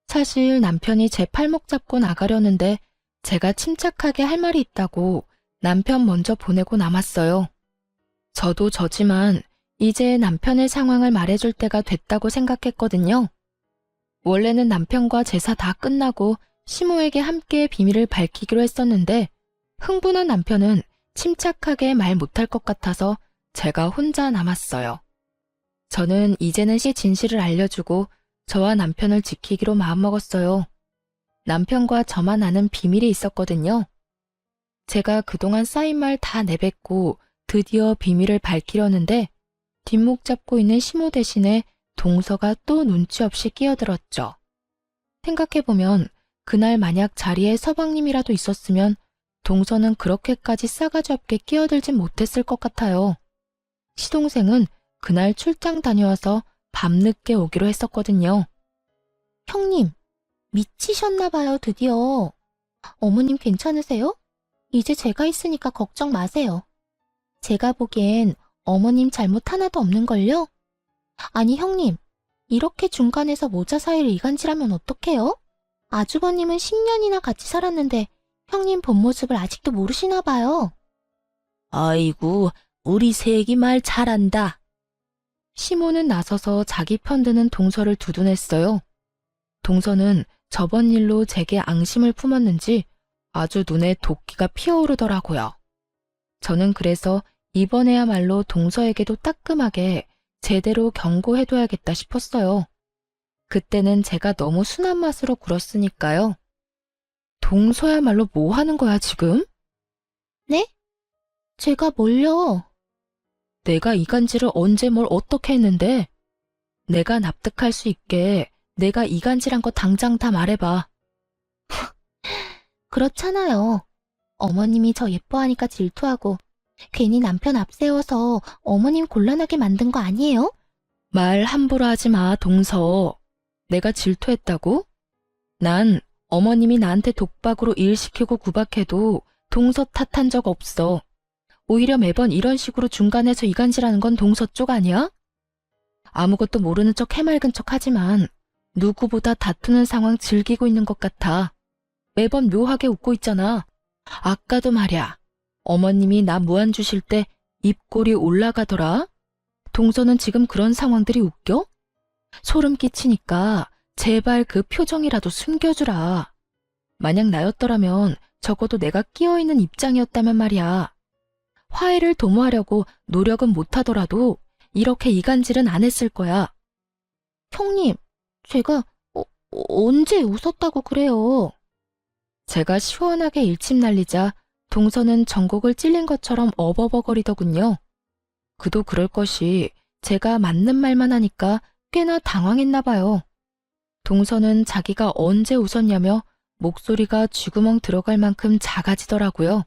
사실 남편이 제 팔목 잡고 나가려는데 제가 침착하게 할 말이 있다고 남편 먼저 보내고 남았어요. 저도 저지만 이제 남편의 상황을 말해줄 때가 됐다고 생각했거든요. 원래는 남편과 제사 다 끝나고 시모에게 함께 비밀을 밝히기로 했었는데 흥분한 남편은 침착하게 말 못할 것 같아서 제가 혼자 남았어요. 저는 이제는 진실을 알려주고 저와 남편을 지키기로 마음먹었어요. 남편과 저만 아는 비밀이 있었거든요. 제가 그동안 쌓인 말 다 내뱉고 드디어 비밀을 밝히려는데 뒷목 잡고 있는 시모 대신에 동서가 또 눈치 없이 끼어들었죠. 생각해보면 그날 만약 자리에 서방님이라도 있었으면 동서는 그렇게까지 싸가지 없게 끼어들진 못했을 것 같아요. 시동생은 그날 출장 다녀와서 밤늦게 오기로 했었거든요. 형님, 미치셨나봐요, 드디어. 어머님 괜찮으세요? 이제 제가 있으니까 걱정 마세요. 제가 보기엔 어머님 잘못 하나도 없는걸요? 아니 형님, 이렇게 중간에서 모자 사이를 이간질하면 어떡해요? 아주버님은 10년이나 같이 살았는데 형님 본 모습을 아직도 모르시나 봐요. 아이고, 우리 새끼 말 잘한다. 시모는 나서서 자기 편드는 동서를 두둔했어요. 동서는 저번 일로 제게 앙심을 품었는지 아주 눈에 도끼가 피어오르더라고요. 저는 그래서 이번에야말로 동서에게도 따끔하게 제대로 경고해둬야겠다 싶었어요. 그때는 제가 너무 순한 맛으로 굴었으니까요. 동서야말로 뭐 하는 거야 지금? 네? 제가 뭘요? 내가 이간질을 언제 뭘 어떻게 했는데? 내가 납득할 수 있게 내가 이간질한 거 당장 다 말해봐. 그렇잖아요. 어머님이 저 예뻐하니까 질투하고 괜히 남편 앞세워서 어머님 곤란하게 만든 거 아니에요? 말 함부로 하지 마, 동서. 내가 질투했다고? 난 어머님이 나한테 독박으로 일 시키고 구박해도 동서 탓한 적 없어. 오히려 매번 이런 식으로 중간에서 이간질하는 건 동서 쪽 아니야? 아무것도 모르는 척 해맑은 척 하지만 누구보다 다투는 상황 즐기고 있는 것 같아. 매번 묘하게 웃고 있잖아. 아까도 말야. 어머님이 나 무안 주실 때 입꼬리 올라가더라. 동서는 지금 그런 상황들이 웃겨? 소름 끼치니까 제발 그 표정이라도 숨겨주라. 만약 나였더라면 적어도 내가 끼어있는 입장이었다면 말이야. 화해를 도모하려고 노력은 못하더라도 이렇게 이간질은 안 했을 거야. 형님, 제가 언제 웃었다고 그래요? 제가 시원하게 일침 날리자 동서는 전곡을 찔린 것처럼 어버버거리더군요. 그도 그럴 것이 제가 맞는 말만 하니까 꽤나 당황했나 봐요. 동서는 자기가 언제 웃었냐며 목소리가 쥐구멍 들어갈 만큼 작아지더라고요.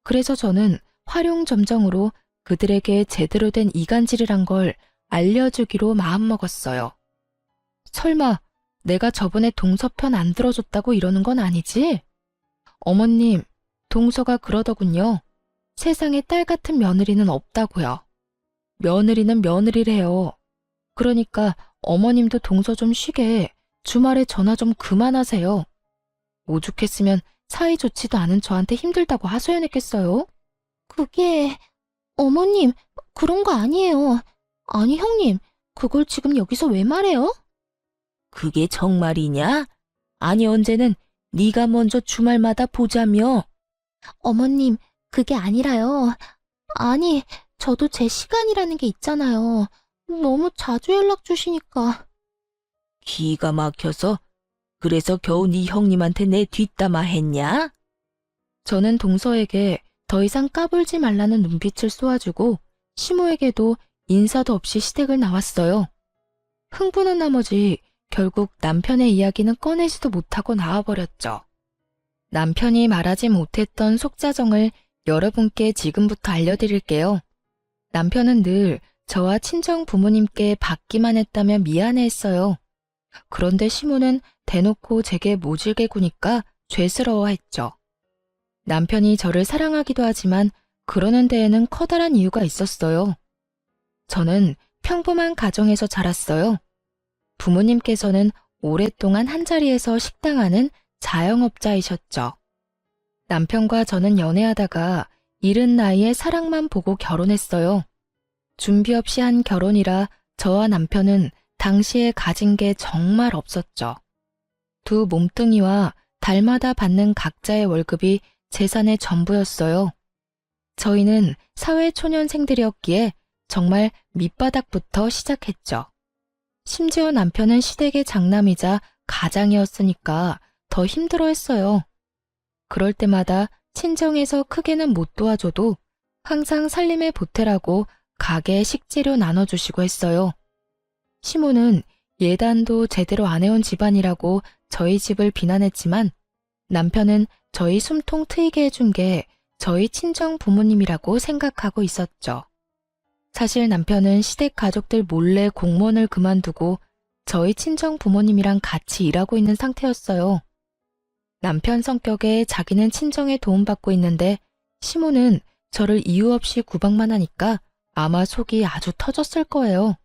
그래서 저는 활용점정으로 그들에게 제대로 된 이간질이란 걸 알려주기로 마음먹었어요. 설마 내가 저번에 동서 편 안 들어줬다고 이러는 건 아니지? 어머님, 동서가 그러더군요. 세상에 딸 같은 며느리는 없다고요. 며느리는 며느리래요. 그러니까 어머님도 동서 좀 쉬게 주말에 전화 좀 그만하세요. 오죽했으면 사이 좋지도 않은 저한테 힘들다고 하소연했겠어요? 그게... 어머님, 그런 거 아니에요. 아니 형님, 그걸 지금 여기서 왜 말해요? 그게 정말이냐? 아니 언제는 네가 먼저 주말마다 보자며. 어머님, 그게 아니라요. 아니, 저도 제 시간이라는 게 있잖아요. 너무 자주 연락 주시니까. 기가 막혀서 그래서 겨우 네 형님한테 내 뒷담화 했냐? 저는 동서에게 더 이상 까불지 말라는 눈빛을 쏘아주고 시모에게도 인사도 없이 시댁을 나왔어요. 흥분한 나머지 결국 남편의 이야기는 꺼내지도 못하고 나와버렸죠. 남편이 말하지 못했던 속사정을 여러분께 지금부터 알려드릴게요. 남편은 늘 저와 친정 부모님께 받기만 했다며 미안해했어요. 그런데 시모는 대놓고 제게 모질게 구니까 죄스러워했죠. 남편이 저를 사랑하기도 하지만 그러는 데에는 커다란 이유가 있었어요. 저는 평범한 가정에서 자랐어요. 부모님께서는 오랫동안 한자리에서 식당하는 자영업자이셨죠. 남편과 저는 연애하다가 이른 나이에 사랑만 보고 결혼했어요. 준비 없이 한 결혼이라 저와 남편은 당시에 가진 게 정말 없었죠. 두 몸뚱이와 달마다 받는 각자의 월급이 재산의 전부였어요. 저희는 사회초년생들이었기에 정말 밑바닥부터 시작했죠. 심지어 남편은 시댁의 장남이자 가장이었으니까 더 힘들어했어요. 그럴 때마다 친정에서 크게는 못 도와줘도 항상 살림에 보태라고 가게 식재료 나눠주시고 했어요. 시모는 예단도 제대로 안 해온 집안이라고 저희 집을 비난했지만 남편은 저희 숨통 트이게 해준 게 저희 친정 부모님이라고 생각하고 있었죠. 사실 남편은 시댁 가족들 몰래 공무원을 그만두고 저희 친정 부모님이랑 같이 일하고 있는 상태였어요. 남편 성격에 자기는 친정에 도움받고 있는데 시모는 저를 이유 없이 구박만 하니까 아마 속이 아주 터졌을 거예요.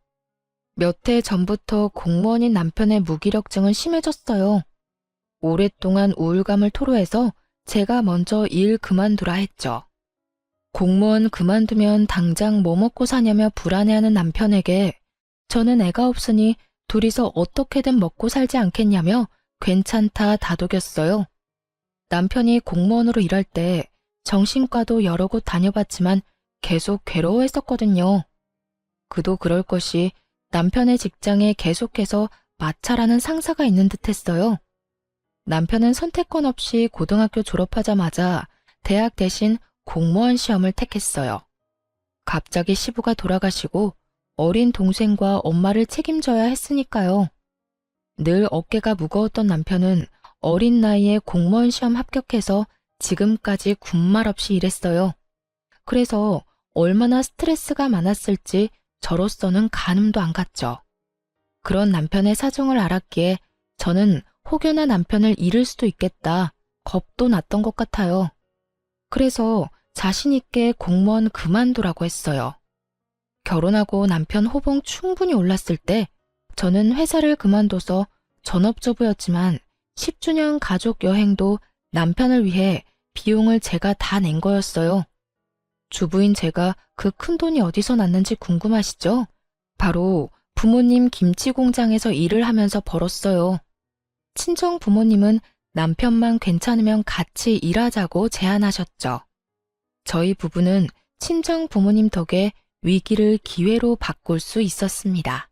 몇 해 전부터 공무원인 남편의 무기력증은 심해졌어요. 오랫동안 우울감을 토로해서 제가 먼저 일 그만두라 했죠. 공무원 그만두면 당장 뭐 먹고 사냐며 불안해하는 남편에게 저는 애가 없으니 둘이서 어떻게든 먹고 살지 않겠냐며 괜찮다 다독였어요. 남편이 공무원으로 일할 때 정신과도 여러 곳 다녀봤지만 계속 괴로워했었거든요. 그도 그럴 것이 남편의 직장에 계속해서 마찰하는 상사가 있는 듯 했어요. 남편은 선택권 없이 고등학교 졸업하자마자 대학 대신 공무원 시험을 택했어요. 갑자기 시부가 돌아가시고 어린 동생과 엄마를 책임져야 했으니까요. 늘 어깨가 무거웠던 남편은 어린 나이에 공무원 시험 합격해서 지금까지 군말 없이 일했어요. 그래서 얼마나 스트레스가 많았을지 저로서는 가늠도 안 갔죠. 그런 남편의 사정을 알았기에 저는 혹여나 남편을 잃을 수도 있겠다 겁도 났던 것 같아요. 그래서 자신 있게 공무원 그만두라고 했어요. 결혼하고 남편 호봉 충분히 올랐을 때 저는 회사를 그만둬서 전업주부였지만 10주년 가족 여행도 남편을 위해 비용을 제가 다 낸 거였어요. 주부인 제가 그 큰 돈이 어디서 났는지 궁금하시죠? 바로 부모님 김치 공장에서 일을 하면서 벌었어요. 친정 부모님은 남편만 괜찮으면 같이 일하자고 제안하셨죠. 저희 부부는 친정 부모님 덕에 위기를 기회로 바꿀 수 있었습니다.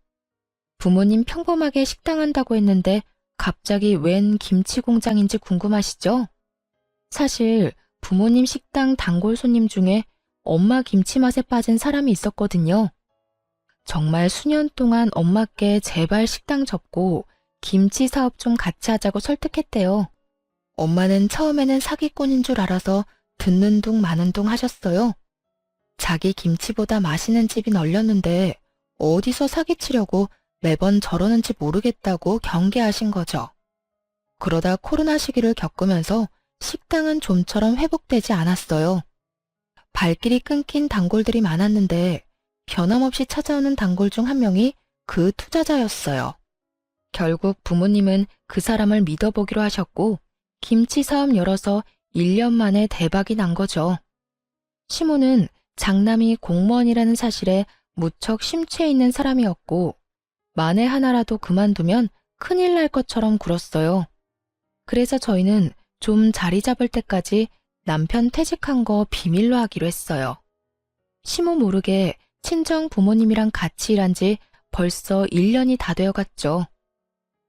부모님 평범하게 식당 한다고 했는데 갑자기 웬 김치 공장인지 궁금하시죠? 사실 부모님 식당 단골 손님 중에 엄마 김치 맛에 빠진 사람이 있었거든요. 정말 수년 동안 엄마께 제발 식당 접고 김치 사업 좀 같이 하자고 설득했대요. 엄마는 처음에는 사기꾼인 줄 알아서 듣는 둥 마는 둥 하셨어요. 자기 김치보다 맛있는 집이 널렸는데 어디서 사기치려고 매번 저러는지 모르겠다고 경계하신 거죠. 그러다 코로나 시기를 겪으면서 식당은 좀처럼 회복되지 않았어요. 발길이 끊긴 단골들이 많았는데 변함없이 찾아오는 단골 중 한 명이 그 투자자였어요. 결국 부모님은 그 사람을 믿어보기로 하셨고 김치 사업 열어서 1년 만에 대박이 난 거죠. 시모는 장남이 공무원이라는 사실에 무척 심취해 있는 사람이었고 만에 하나라도 그만두면 큰일 날 것처럼 굴었어요. 그래서 저희는 좀 자리 잡을 때까지 남편 퇴직한 거 비밀로 하기로 했어요. 시모 모르게 친정 부모님이랑 같이 일한 지 벌써 1년이 다 되어갔죠.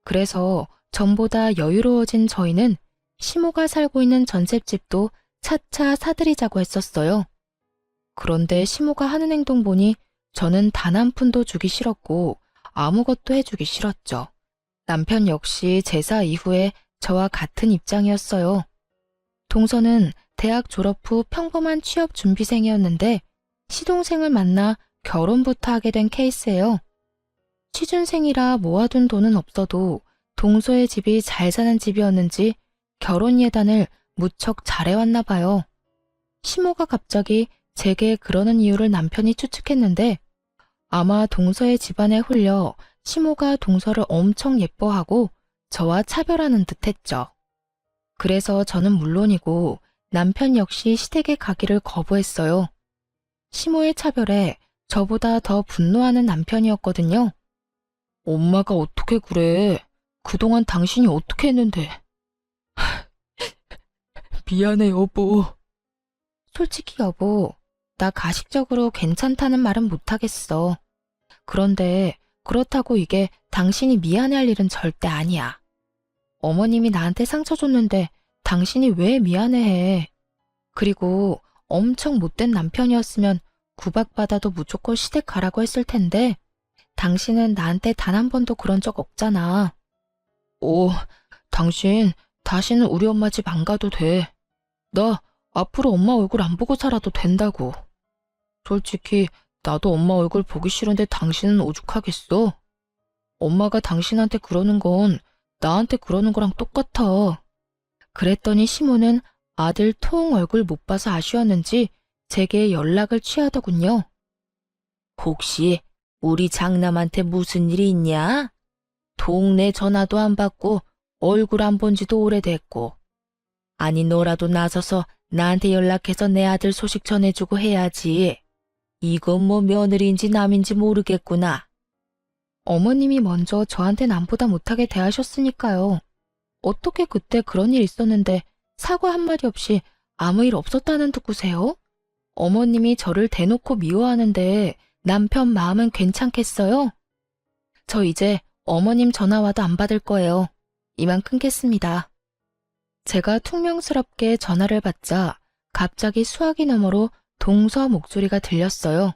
그래서 전보다 여유로워진 저희는 시모가 살고 있는 전셋집도 차차 사들이자고 했었어요. 그런데 시모가 하는 행동 보니 저는 단 한 푼도 주기 싫었고 아무것도 해주기 싫었죠. 남편 역시 제사 이후에 저와 같은 입장이었어요. 동서는 대학 졸업 후 평범한 취업 준비생이었는데 시동생을 만나 결혼부터 하게 된 케이스예요. 취준생이라 모아둔 돈은 없어도 동서의 집이 잘 사는 집이었는지 결혼 예단을 무척 잘해왔나 봐요. 시모가 갑자기 제게 그러는 이유를 남편이 추측했는데 아마 동서의 집안에 홀려 시모가 동서를 엄청 예뻐하고 저와 차별하는 듯 했죠. 그래서 저는 물론이고 남편 역시 시댁에 가기를 거부했어요. 시모의 차별에 저보다 더 분노하는 남편이었거든요. 엄마가 어떻게 그래? 그동안 당신이 어떻게 했는데? 미안해, 여보. 솔직히 여보, 나 가식적으로 괜찮다는 말은 못하겠어. 그런데 그렇다고 이게 당신이 미안해할 일은 절대 아니야. 어머님이 나한테 상처 줬는데 당신이 왜 미안해해? 그리고 엄청 못된 남편이었으면 구박받아도 무조건 시댁 가라고 했을 텐데 당신은 나한테 단 한 번도 그런 적 없잖아. 오, 당신 다시는 우리 엄마 집 안 가도 돼. 나 앞으로 엄마 얼굴 안 보고 살아도 된다고. 솔직히 나도 엄마 얼굴 보기 싫은데 당신은 오죽하겠어? 엄마가 당신한테 그러는 건 나한테 그러는 거랑 똑같아. 그랬더니 시모는 아들 통 얼굴 못 봐서 아쉬웠는지 제게 연락을 취하더군요. 혹시 우리 장남한테 무슨 일이 있냐? 동네 전화도 안 받고 얼굴 안 본 지도 오래됐고. 아니 너라도 나서서 나한테 연락해서 내 아들 소식 전해주고 해야지. 이건 뭐 며느리인지 남인지 모르겠구나. 어머님이 먼저 저한테 남보다 못하게 대하셨으니까요. 어떻게 그때 그런 일 있었는데 사과 한마디 없이 아무 일 없었다는 듣고세요? 어머님이 저를 대놓고 미워하는데 남편 마음은 괜찮겠어요? 저 이제 어머님 전화 와도 안 받을 거예요. 이만 끊겠습니다. 제가 퉁명스럽게 전화를 받자 갑자기 수화기 너머로 동서 목소리가 들렸어요.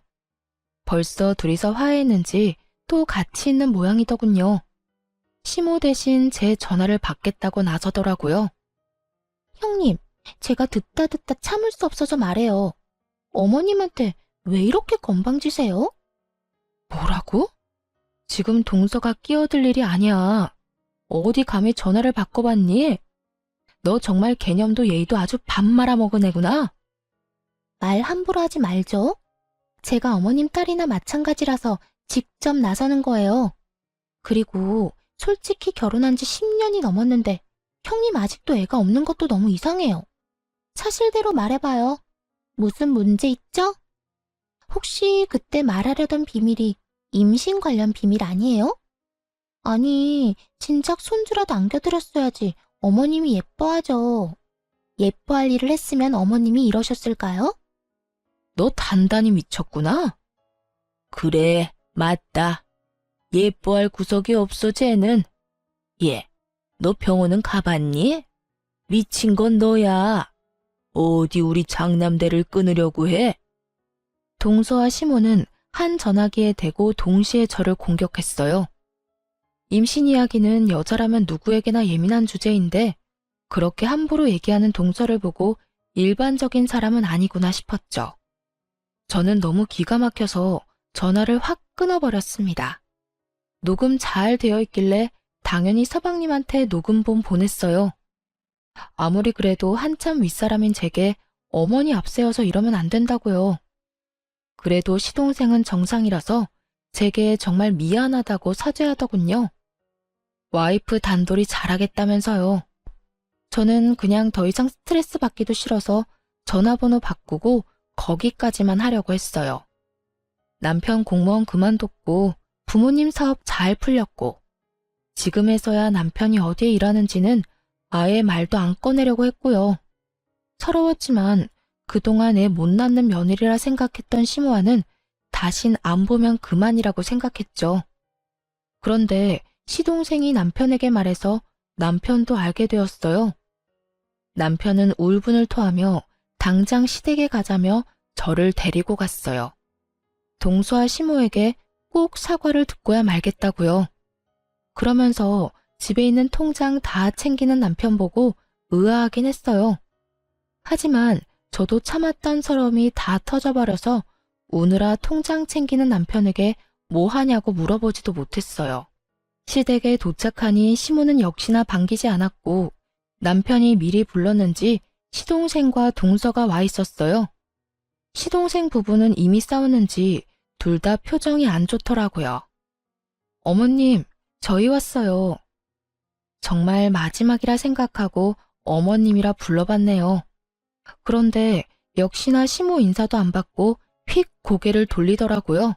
벌써 둘이서 화해했는지 또 같이 있는 모양이더군요. 시모 대신 제 전화를 받겠다고 나서더라고요. 형님, 제가 듣다 참을 수 없어서 말해요. 어머님한테 왜 이렇게 건방지세요? 뭐라고? 지금 동서가 끼어들 일이 아니야. 어디 감히 전화를 바꿔봤니? 너 정말 개념도 예의도 아주 밥 말아먹은 애구나. 말 함부로 하지 말죠. 제가 어머님 딸이나 마찬가지라서 직접 나서는 거예요. 그리고 솔직히 결혼한 지 10년이 넘었는데 형님 아직도 애가 없는 것도 너무 이상해요. 사실대로 말해봐요. 무슨 문제 있죠? 혹시 그때 말하려던 비밀이 임신 관련 비밀 아니에요? 아니, 진작 손주라도 안겨드렸어야지 어머님이 예뻐하죠. 예뻐할 일을 했으면 어머님이 이러셨을까요? 너 단단히 미쳤구나. 그래, 맞다. 예뻐할 구석이 없어, 쟤는. 얘, 너 병원은 가봤니? 미친 건 너야. 어디 우리 장남대를 끊으려고 해? 동서와 시모는 한 전화기에 대고 동시에 저를 공격했어요. 임신 이야기는 여자라면 누구에게나 예민한 주제인데 그렇게 함부로 얘기하는 동서를 보고 일반적인 사람은 아니구나 싶었죠. 저는 너무 기가 막혀서 전화를 확 끊어버렸습니다. 녹음 잘 되어 있길래 당연히 서방님한테 녹음본 보냈어요. 아무리 그래도 한참 윗사람인 제게 어머니 앞세워서 이러면 안 된다고요. 그래도 시동생은 정상이라서 제게 정말 미안하다고 사죄하더군요. 와이프 단돌이 잘하겠다면서요. 저는 그냥 더 이상 스트레스 받기도 싫어서 전화번호 바꾸고 거기까지만 하려고 했어요. 남편 공무원 그만뒀고 부모님 사업 잘 풀렸고 지금에서야 남편이 어디에 일하는지는 아예 말도 안 꺼내려고 했고요. 서러웠지만 그동안 애 못 낳는 며느리라 생각했던 시모아는 다신 안 보면 그만이라고 생각했죠. 그런데 시동생이 남편에게 말해서 남편도 알게 되었어요. 남편은 울분을 토하며 당장 시댁에 가자며 저를 데리고 갔어요. 동서와 시모에게 꼭 사과를 듣고야 말겠다고요. 그러면서 집에 있는 통장 다 챙기는 남편 보고 의아하긴 했어요. 하지만 저도 참았던 서러움이 다 터져버려서 우느라 통장 챙기는 남편에게 뭐 하냐고 물어보지도 못했어요. 시댁에 도착하니 시모는 역시나 반기지 않았고 남편이 미리 불렀는지 시동생과 동서가 와 있었어요. 시동생 부부는 이미 싸웠는지 둘 다 표정이 안 좋더라고요. 어머님, 저희 왔어요. 정말 마지막이라 생각하고 어머님이라 불러봤네요. 그런데 역시나 시모 인사도 안 받고 휙 고개를 돌리더라고요.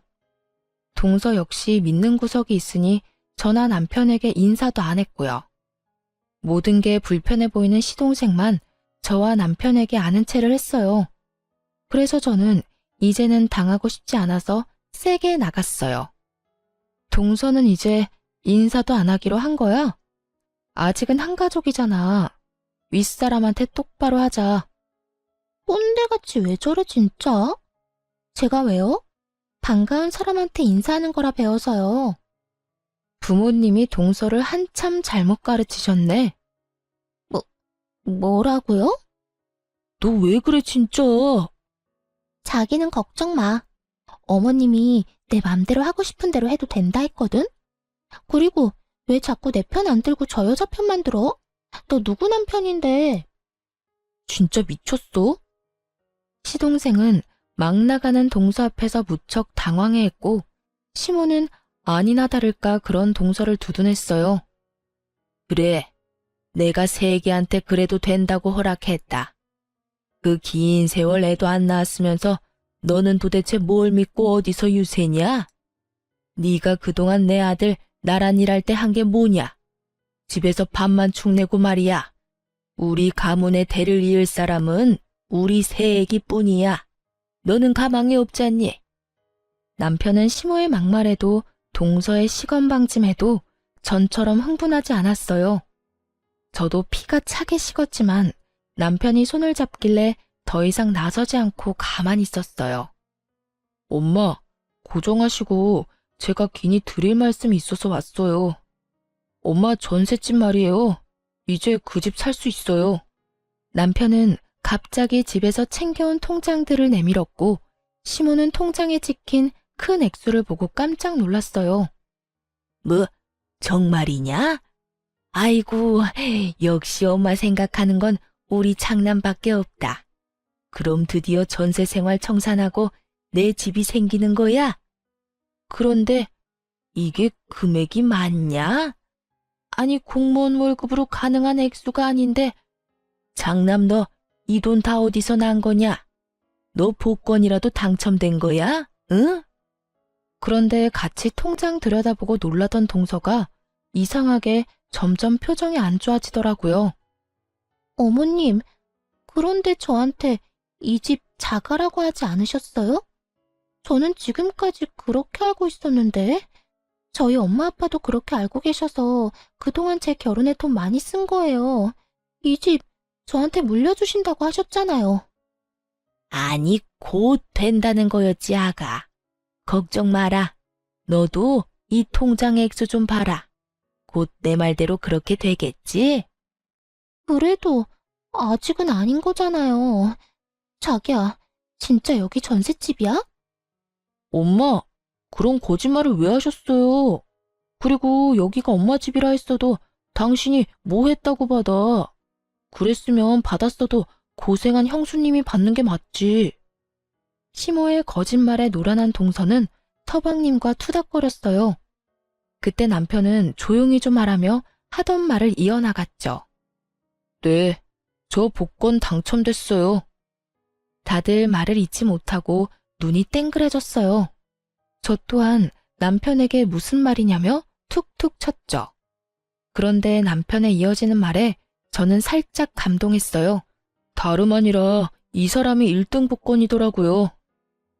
동서 역시 믿는 구석이 있으니 저나 남편에게 인사도 안 했고요. 모든 게 불편해 보이는 시동생만 저와 남편에게 아는 체를 했어요. 그래서 저는 이제는 당하고 싶지 않아서 세게 나갔어요. 동서는 이제 인사도 안 하기로 한 거야? 아직은 한 가족이잖아. 윗사람한테 똑바로 하자. 꼰대같이 왜 저래 진짜? 제가 왜요? 반가운 사람한테 인사하는 거라 배워서요. 부모님이 동서를 한참 잘못 가르치셨네. 뭐라고요? 너 왜 그래 진짜? 자기는 걱정 마. 어머님이 내 맘대로 하고 싶은 대로 해도 된다 했거든? 그리고 왜 자꾸 내 편 안 들고 저 여자 편만 들어? 너 누구 남편인데? 진짜 미쳤어? 시동생은 막 나가는 동서 앞에서 무척 당황해했고 시모는 아니나 다를까 그런 동서를 두둔했어요. 그래, 내가 세기한테 그래도 된다고 허락했다. 그 긴 세월 애도 안 낳았으면서 너는 도대체 뭘 믿고 어디서 유세냐? 네가 그동안 내 아들 나란 일할 때 한 게 뭐냐? 집에서 밥만 축내고 말이야. 우리 가문의 대를 이을 사람은 우리 새애기뿐이야. 너는 가망이 없잖니? 남편은 시모의 막말에도 동서의 시건방짐에도 전처럼 흥분하지 않았어요. 저도 피가 차게 식었지만 남편이 손을 잡길래 더 이상 나서지 않고 가만히 있었어요. 엄마, 고정하시고 제가 괜히 드릴 말씀이 있어서 왔어요. 엄마 전셋집 말이에요. 이제 그 집 살 수 있어요. 남편은 갑자기 집에서 챙겨온 통장들을 내밀었고 시모는 통장에 찍힌 큰 액수를 보고 깜짝 놀랐어요. 뭐, 정말이냐? 아이고, 역시 엄마 생각하는 건 우리 장남밖에 없다. 그럼 드디어 전세 생활 청산하고 내 집이 생기는 거야? 그런데 이게 금액이 많냐? 아니 공무원 월급으로 가능한 액수가 아닌데 장남 너 이 돈 다 어디서 난 거냐? 너 복권이라도 당첨된 거야? 응? 그런데 같이 통장 들여다보고 놀라던 동서가 이상하게 점점 표정이 안 좋아지더라고요. 어머님, 그런데 저한테 이 집 자가라고 하지 않으셨어요? 저는 지금까지 그렇게 알고 있었는데 저희 엄마 아빠도 그렇게 알고 계셔서 그동안 제 결혼에 돈 많이 쓴 거예요. 이 집 저한테 물려주신다고 하셨잖아요. 아니, 곧 된다는 거였지, 아가. 걱정 마라. 너도 이 통장 액수 좀 봐라. 곧 내 말대로 그렇게 되겠지? 그래도 아직은 아닌 거잖아요. 자기야, 진짜 여기 전셋집이야? 엄마, 그런 거짓말을 왜 하셨어요? 그리고 여기가 엄마 집이라 했어도 당신이 뭐 했다고 받아. 그랬으면 받았어도 고생한 형수님이 받는 게 맞지. 시모의 거짓말에 노란한 동서는 서방님과 투닥거렸어요. 그때 남편은 조용히 좀 하라며 하던 말을 이어나갔죠. 네, 저 복권 당첨됐어요. 다들 말을 잇지 못하고 눈이 땡그레졌어요. 저 또한 남편에게 무슨 말이냐며 툭툭 쳤죠. 그런데 남편의 이어지는 말에 저는 살짝 감동했어요. 다름 아니라 이 사람이 1등 복권이더라고요.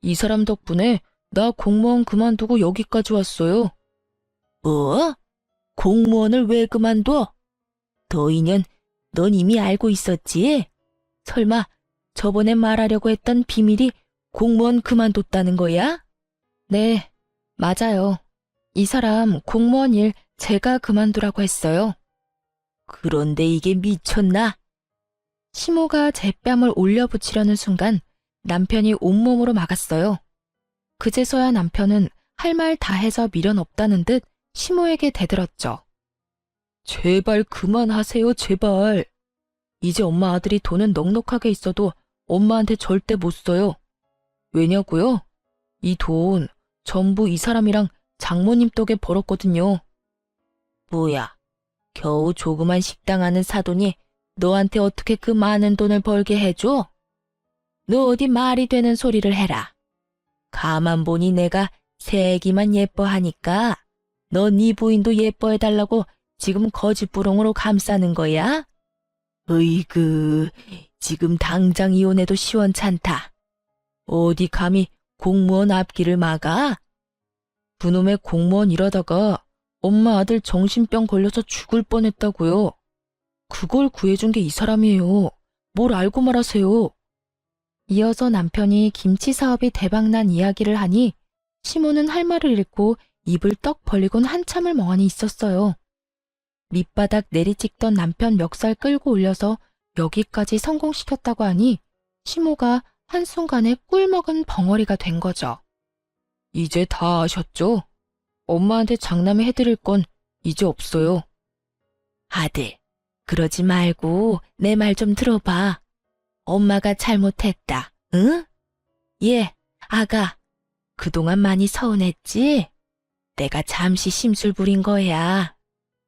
이 사람 덕분에 나 공무원 그만두고 여기까지 왔어요. 뭐? 공무원을 왜 그만둬? 너희는 넌 이미 알고 있었지? 설마 저번에 말하려고 했던 비밀이 공무원 그만뒀다는 거야? 네, 맞아요. 이 사람 공무원 일 제가 그만두라고 했어요. 그런데 이게 미쳤나? 시모가 제 뺨을 올려붙이려는 순간 남편이 온몸으로 막았어요. 그제서야 남편은 할 말 다 해서 미련 없다는 듯 시모에게 대들었죠. 제발 그만하세요, 제발. 이제 엄마 아들이 돈은 넉넉하게 있어도 엄마한테 절대 못 써요. 왜냐고요? 이 돈 전부 이 사람이랑 장모님 덕에 벌었거든요. 뭐야, 겨우 조그만 식당 하는 사돈이 너한테 어떻게 그 많은 돈을 벌게 해줘? 너 어디 말이 되는 소리를 해라. 가만 보니 내가 새애기만 예뻐하니까 너 네 부인도 예뻐해달라고 지금 거짓부렁으로 감싸는 거야? 으이그, 지금 당장 이혼해도 시원찮다. 어디 감히 공무원 앞길을 막아? 그놈의 공무원 일하다가 엄마 아들 정신병 걸려서 죽을 뻔했다고요. 그걸 구해준 게 이 사람이에요. 뭘 알고 말하세요. 이어서 남편이 김치 사업이 대박난 이야기를 하니 시모는 할 말을 잃고 입을 떡 벌리곤 한참을 멍하니 있었어요. 밑바닥 내리찍던 남편 멱살 끌고 올려서 여기까지 성공시켰다고 하니 시모가 한순간에 꿀먹은 벙어리가 된 거죠. 이제 다 아셨죠? 엄마한테 장남해 해드릴 건 이제 없어요. 아들, 그러지 말고 내 말 좀 들어봐. 엄마가 잘못했다, 응? 예, 아가. 그동안 많이 서운했지? 내가 잠시 심술 부린 거야.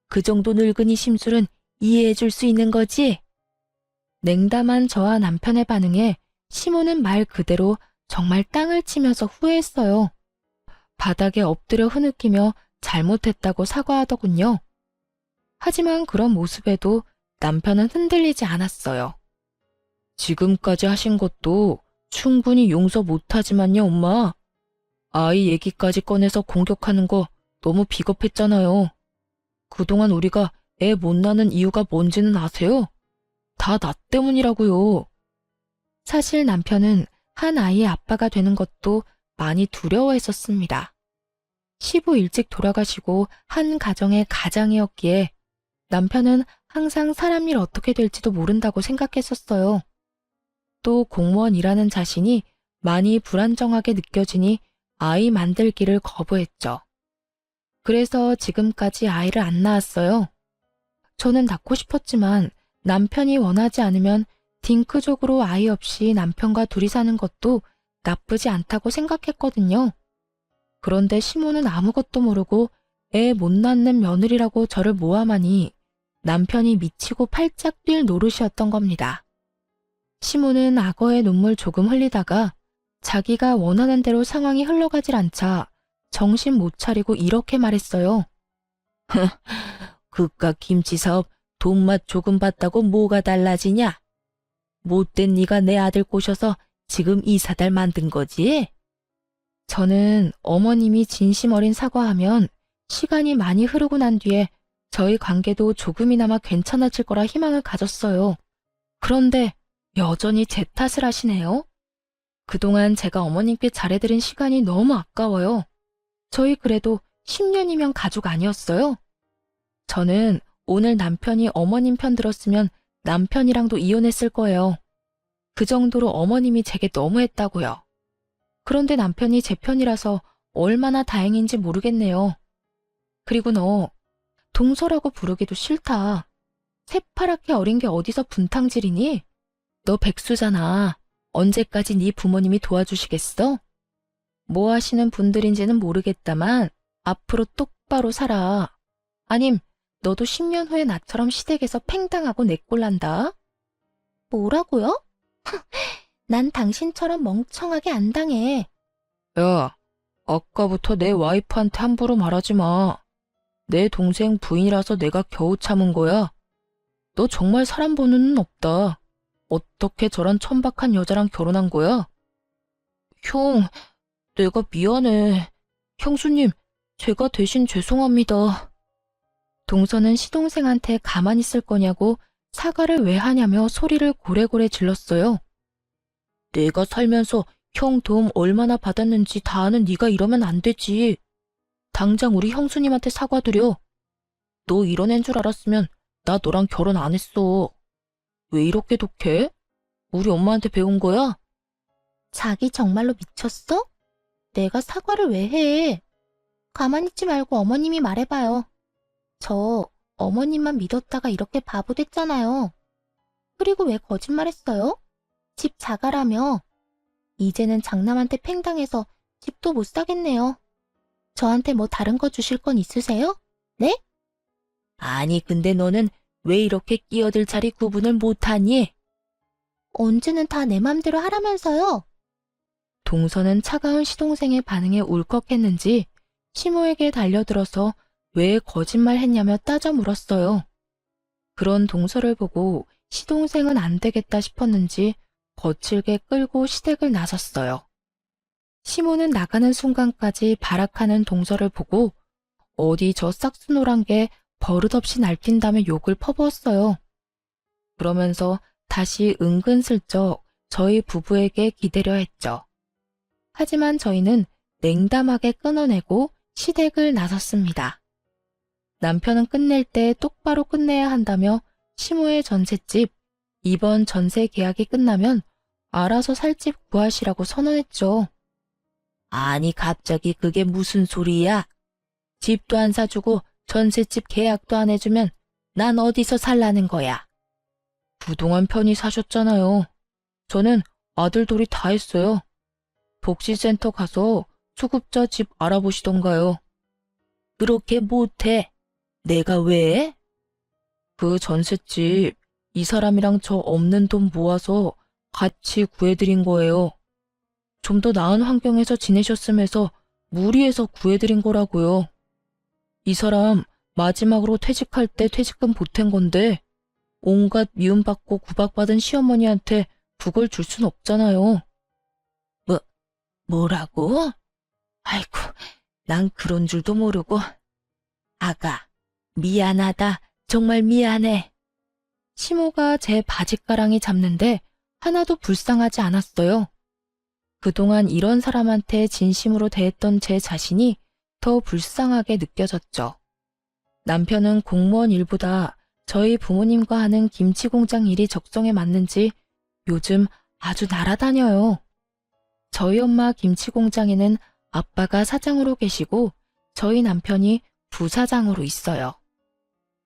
그 정도 늙은이 심술은 이해해 줄 수 있는 거지? 냉담한 저와 남편의 반응에 시모는 말 그대로 정말 땅을 치면서 후회했어요. 바닥에 엎드려 흐느끼며 잘못했다고 사과하더군요. 하지만 그런 모습에도 남편은 흔들리지 않았어요. 지금까지 하신 것도 충분히 용서 못하지만요, 엄마. 아이 얘기까지 꺼내서 공격하는 거 너무 비겁했잖아요. 그동안 우리가 애 못 낳는 이유가 뭔지는 아세요? 다 나 때문이라고요. 사실 남편은 한 아이의 아빠가 되는 것도 많이 두려워했었습니다. 시부 일찍 돌아가시고 한 가정의 가장이었기에 남편은 항상 사람 일 어떻게 될지도 모른다고 생각했었어요. 또 공무원 일하는 자신이 많이 불안정하게 느껴지니 아이 만들기를 거부했죠. 그래서 지금까지 아이를 안 낳았어요. 저는 낳고 싶었지만 남편이 원하지 않으면 딩크족으로 아이 없이 남편과 둘이 사는 것도 나쁘지 않다고 생각했거든요. 그런데 시모는 아무것도 모르고 애 못 낳는 며느리라고 저를 모함하니 남편이 미치고 팔짝 뛸 노릇이었던 겁니다. 시모는 악어의 눈물 조금 흘리다가 자기가 원하는 대로 상황이 흘러가질 않자 정신 못 차리고 이렇게 말했어요. 그깟 김치 사업 돈맛 조금 봤다고 뭐가 달라지냐? 못된 네가 내 아들 꼬셔서 지금 이 사달 만든 거지? 저는 어머님이 진심 어린 사과하면 시간이 많이 흐르고 난 뒤에 저희 관계도 조금이나마 괜찮아질 거라 희망을 가졌어요. 그런데 여전히 제 탓을 하시네요. 그동안 제가 어머님께 잘해드린 시간이 너무 아까워요. 저희 그래도 10년이면 가족 아니었어요? 저는 오늘 남편이 어머님 편 들었으면 남편이랑도 이혼했을 거예요. 그 정도로 어머님이 제게 너무했다고요. 그런데 남편이 제 편이라서 얼마나 다행인지 모르겠네요. 그리고 너 동서라고 부르기도 싫다. 새파랗게 어린 게 어디서 분탕질이니? 너 백수잖아. 언제까지 네 부모님이 도와주시겠어? 뭐 하시는 분들인지는 모르겠다만 앞으로 똑바로 살아. 아님 너도 10년 후에 나처럼 시댁에서 팽당하고 내꼴난다. 뭐라고요? 난 당신처럼 멍청하게 안 당해. 야, 아까부터 내 와이프한테 함부로 말하지 마. 내 동생 부인이라서 내가 겨우 참은 거야. 너 정말 사람 보는 눈 없다. 어떻게 저런 천박한 여자랑 결혼한 거야? 형, 내가 미안해. 형수님, 제가 대신 죄송합니다. 동서는 시동생한테 가만히 있을 거냐고 사과를 왜 하냐며 소리를 고래고래 질렀어요. 내가 살면서 형 도움 얼마나 받았는지 다 아는 네가 이러면 안 되지. 당장 우리 형수님한테 사과드려. 너 이런 애인 줄 알았으면 나 너랑 결혼 안 했어. 왜 이렇게 독해? 우리 엄마한테 배운 거야? 자기 정말로 미쳤어? 내가 사과를 왜 해? 가만히 있지 말고 어머님이 말해봐요. 저 어머님만 믿었다가 이렇게 바보 됐잖아요. 그리고 왜 거짓말했어요? 집 자가라며. 이제는 장남한테 팽당해서 집도 못 사겠네요. 저한테 뭐 다른 거 주실 건 있으세요? 네? 아니 근데 너는 왜 이렇게 끼어들 자리 구분을 못하니? 언제는 다 내 맘대로 하라면서요. 동서는 차가운 시동생의 반응에 울컥했는지 시모에게 달려들어서 왜 거짓말 했냐며 따져 물었어요. 그런 동서를 보고 시동생은 안 되겠다 싶었는지 거칠게 끌고 시댁을 나섰어요. 시모는 나가는 순간까지 발악하는 동서를 보고 어디 저 싹수노란 게 버릇없이 날뛴다며 욕을 퍼부었어요. 그러면서 다시 은근슬쩍 저희 부부에게 기대려 했죠. 하지만 저희는 냉담하게 끊어내고 시댁을 나섰습니다. 남편은 끝낼 때 똑바로 끝내야 한다며 시모의 전셋집, 이번 전세 계약이 끝나면 알아서 살 집 구하시라고 선언했죠. 아니 갑자기 그게 무슨 소리야? 집도 안 사주고 전셋집 계약도 안 해주면 난 어디서 살라는 거야? 그동안 편히 사셨잖아요. 저는 아들돌이 다 했어요. 복지센터 가서 수급자 집 알아보시던가요. 그렇게 못해. 내가 왜? 그 전셋집 이 사람이랑 저 없는 돈 모아서 같이 구해드린 거예요. 좀 더 나은 환경에서 지내셨으면서 무리해서 구해드린 거라고요. 이 사람 마지막으로 퇴직할 때 퇴직금 보탠 건데 온갖 미움받고 구박받은 시어머니한테 그걸 줄 순 없잖아요. 뭐라고? 아이고, 난 그런 줄도 모르고. 아가, 미안하다. 정말 미안해. 시모가 제 바짓가랑이 잡는데 하나도 불쌍하지 않았어요. 그동안 이런 사람한테 진심으로 대했던 제 자신이 더 불쌍하게 느껴졌죠. 남편은 공무원 일보다 저희 부모님과 하는 김치 공장 일이 적성에 맞는지 요즘 아주 날아다녀요. 저희 엄마 김치 공장에는 아빠가 사장으로 계시고 저희 남편이 부사장으로 있어요.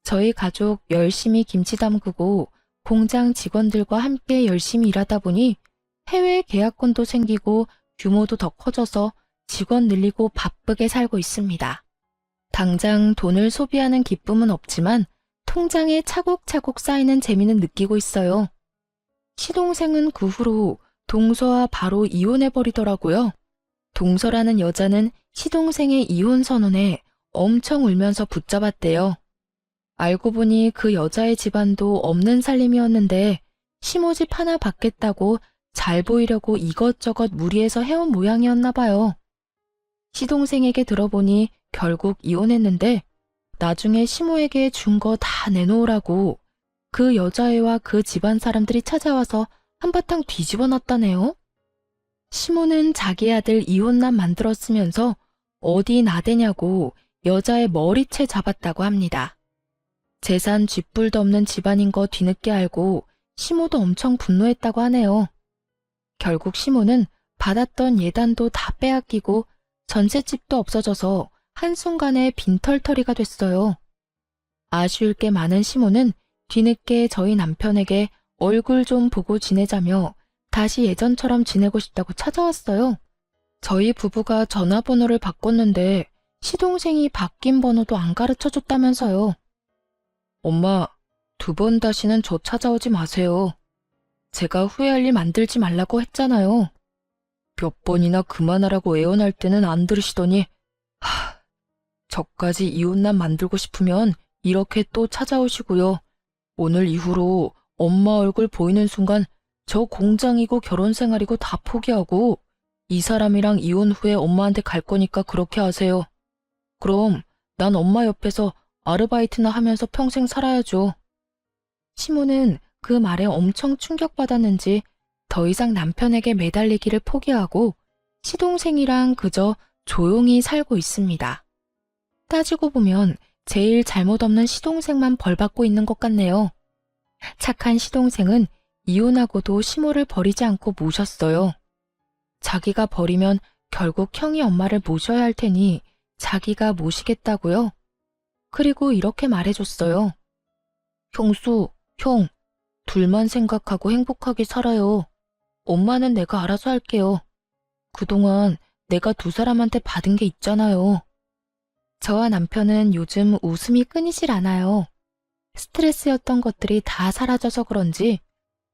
저희 가족 열심히 김치 담그고 공장 직원들과 함께 열심히 일하다 보니 해외 계약권도 생기고 규모도 더 커져서 직원 늘리고 바쁘게 살고 있습니다. 당장 돈을 소비하는 기쁨은 없지만 통장에 차곡차곡 쌓이는 재미는 느끼고 있어요. 시동생은 그 후로 동서와 바로 이혼해버리더라고요. 동서라는 여자는 시동생의 이혼 선언에 엄청 울면서 붙잡았대요. 알고 보니 그 여자의 집안도 없는 살림이었는데 시모집 하나 받겠다고 잘 보이려고 이것저것 무리해서 해온 모양이었나 봐요. 시동생에게 들어보니 결국 이혼했는데 나중에 시모에게 준 거 다 내놓으라고 그 여자애와 그 집안 사람들이 찾아와서 한바탕 뒤집어 놨다네요. 시모는 자기 아들 이혼남 만들었으면서 어디 나대냐고 여자의 머리채 잡았다고 합니다. 재산 쥐뿔도 없는 집안인 거 뒤늦게 알고 시모도 엄청 분노했다고 하네요. 결국 시모는 받았던 예단도 다 빼앗기고 전셋집도 없어져서 한순간에 빈털터리가 됐어요. 아쉬울 게 많은 시모는 뒤늦게 저희 남편에게 얼굴 좀 보고 지내자며 다시 예전처럼 지내고 싶다고 찾아왔어요. 저희 부부가 전화번호를 바꿨는데 시동생이 바뀐 번호도 안 가르쳐줬다면서요. 엄마, 2번 다시는 저 찾아오지 마세요. 제가 후회할 일 만들지 말라고 했잖아요. 몇 번이나 그만하라고 애원할 때는 안 들으시더니 저까지 이혼남 만들고 싶으면 이렇게 또 찾아오시고요. 오늘 이후로 엄마 얼굴 보이는 순간 저 공장이고 결혼 생활이고 다 포기하고 이 사람이랑 이혼 후에 엄마한테 갈 거니까 그렇게 하세요. 그럼 난 엄마 옆에서 아르바이트나 하면서 평생 살아야죠. 시모는 그 말에 엄청 충격받았는지 더 이상 남편에게 매달리기를 포기하고 시동생이랑 그저 조용히 살고 있습니다. 따지고 보면 제일 잘못 없는 시동생만 벌받고 있는 것 같네요. 착한 시동생은 이혼하고도 시모를 버리지 않고 모셨어요. 자기가 버리면 결국 형이 엄마를 모셔야 할 테니 자기가 모시겠다고요. 그리고 이렇게 말해줬어요. 형수, 형, 둘만 생각하고 행복하게 살아요. 엄마는 내가 알아서 할게요. 그동안 내가 2사람한테 받은 게 있잖아요. 저와 남편은 요즘 웃음이 끊이질 않아요. 스트레스였던 것들이 다 사라져서 그런지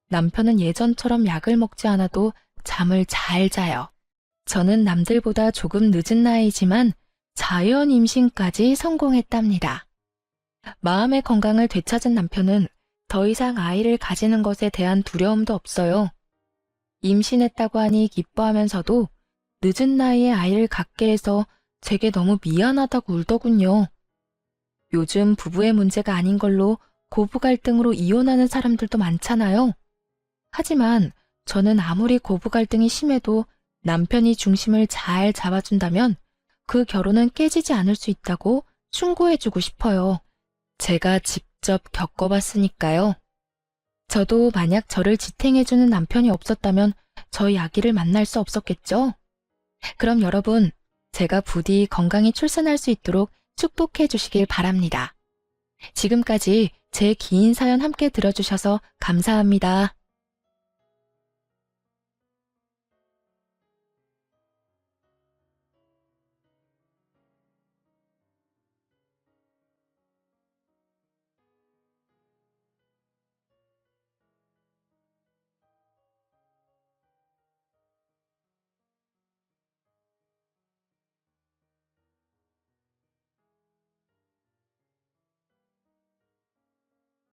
남편은 예전처럼 약을 먹지 않아도 잠을 잘 자요. 저는 남들보다 조금 늦은 나이지만 자연 임신까지 성공했답니다. 마음의 건강을 되찾은 남편은 더 이상 아이를 가지는 것에 대한 두려움도 없어요. 임신했다고 하니 기뻐하면서도 늦은 나이에 아이를 갖게 해서 제게 너무 미안하다고 울더군요. 요즘 부부의 문제가 아닌 걸로 고부 갈등으로 이혼하는 사람들도 많잖아요. 하지만 저는 아무리 고부 갈등이 심해도 남편이 중심을 잘 잡아준다면 그 결혼은 깨지지 않을 수 있다고 충고해주고 싶어요. 제가 직접 겪어봤으니까요. 저도 만약 저를 지탱해주는 남편이 없었다면 저희 아기를 만날 수 없었겠죠? 그럼 여러분, 제가 부디 건강히 출산할 수 있도록 축복해 주시길 바랍니다. 지금까지 제 긴 사연 함께 들어주셔서 감사합니다.